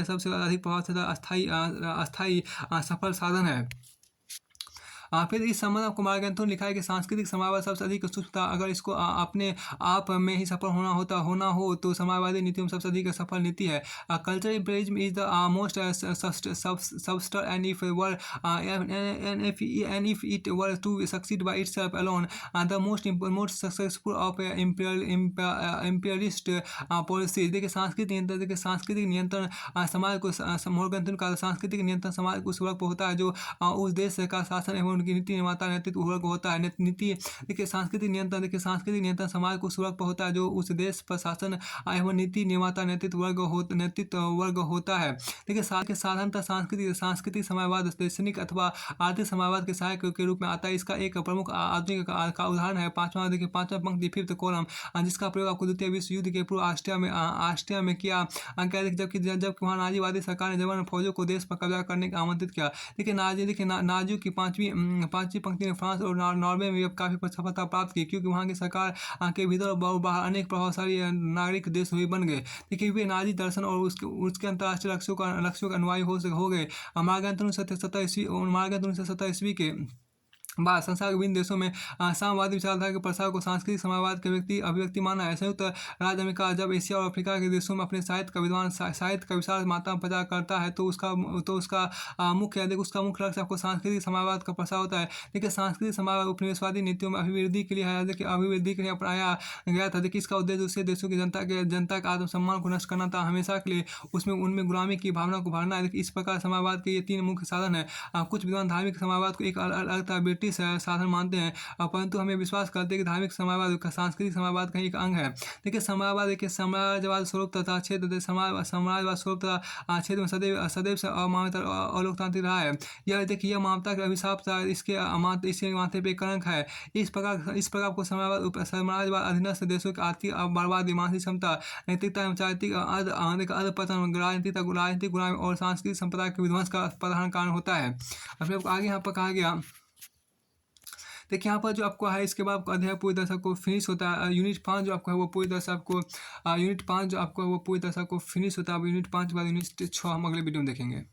सबसे अधिक प्रभावशाली अस्थायी सफल साधन है। फिर इस संबंध में कुमार ग्रंथों ने लिखा है कि सांस्कृतिक समाजवाद सबसे अधिक सूक्ष्मता अगर इसको अपने आप में ही सफल होना हो तो समाजवादी नीतियों में सबसे अधिक सफल नीति है। Culture imperialism is the most substantial and if it were to succeed by itself alone the most successful of imperialist policies। देखिए सांस्कृतिक नियंत्रण समाज को मोर्गन का सांस्कृतिक नियंत्रण समाज को उस वर्ग पर होता है जो उस देश का शासन एवं उनकी नीति निर्माता नेतृत्व वर्ग होता है। देखिए सांस्कृतिक नियंत्रण समाज को उस वर्ग पर होता है जो उस देश पर शासन एवं नीति निर्माता नेतृत्व वर्ग होता है। देखिए साधारणतः सांस्कृतिक समाजवाद दैनिक अथवा आर्थिक समाजवाद के सहायक के रूप में आता है। इसका एक प्रमुख आधुनिक का उदाहरण है पांचवा पंक्ति फिफ्थ कॉलम जिसका प्रयोग आपको द्वितीय विश्व युद्ध के पूर्व ऑस्ट्रिया में किया जबकि वहाँ नाजीवादी सरकार ने जर्मन फौजों को देश पर कब्जा करने का आमंत्रित किया। देखिए नाजियों की पांचवी पंक्ति ने फ्रांस और नॉर्वे में काफी सफलता प्राप्त की क्योंकि वहाँ की सरकार के भीतर और बाहर अनेक प्रभावशाली नागरिक देश हुए बन गए। देखिए वे नाजी दर्शन और उसके अंतर्राष्ट्रीय लक्ष्यों के अनुयायी हो गए। मार्गदर्शन 1917 ईस्वी के बाद संसार के विभिन्न देशों में साम्यवादी विचारधारा के प्रसार को सांस्कृतिक समाजवाद के अभिव्यक्ति माना है। संयुक्त राज्य अमेरिका जब एशिया और अफ्रीका के देशों में अपने साहित्य का विशाल मात्रा में प्रचार करता है तो उसका मुख्य लक्ष्य आपको सांस्कृतिक समाजवाद का प्रसार होता है। देखिए सांस्कृतिक समाजवाद उपनिवेशवादी नीतियों में अभिवृद्धि के लिए अपनाया गया था। देखिए इसका उद्देश्य दूसरे देशों की जनता के आत्मसम्मान को नष्ट करना था, हमेशा के लिए उनमें गुलामी की भावना को भरना है। इस प्रकार समाजवाद के ये तीन मुख्य साधन है। कुछ विद्वान धार्मिक समाजवाद को एक अलग साधन मानते हैं परंतु हमें विश्वास करते हैं कि धार्मिक समाजवाद सांस्कृतिक समाजवाद का एक अंग है। देखिए समाजवाद स्वरूप तथा क्षेत्र समाजवाद स्वरूप तथा क्षेत्र में सदैव से अमानवीय और अलोकतांत्रिक रहा है। यह मानवता का अभिशाप था, इसके माथे पे कलंक है। इस प्रकार को समाजवाद अधीनस्थ देशों की आर्थिक बर्बादी, मानसिक क्षमता, नैतिकता एवं चारित्रिक अधपतन, राजनीतिक गुलामी और सांस्कृतिक संप्रदाय के विध्वंस का प्रधान कारण होता है। अब आगे यहाँ पर कहा गया देखिए यहाँ पर जो आपको है इसके बाद अध्याय पूरी तरह से आपको फिनिश होता है। यूनिट 5 जो आपको है वो पूरी तरह से आपको यूनिट 5 जो आपको है वो पूरी तरह से आपको फिनिश होता है। अब यूनिट 5 के बाद यूनिट 6 हम अगले वीडियो में देखेंगे।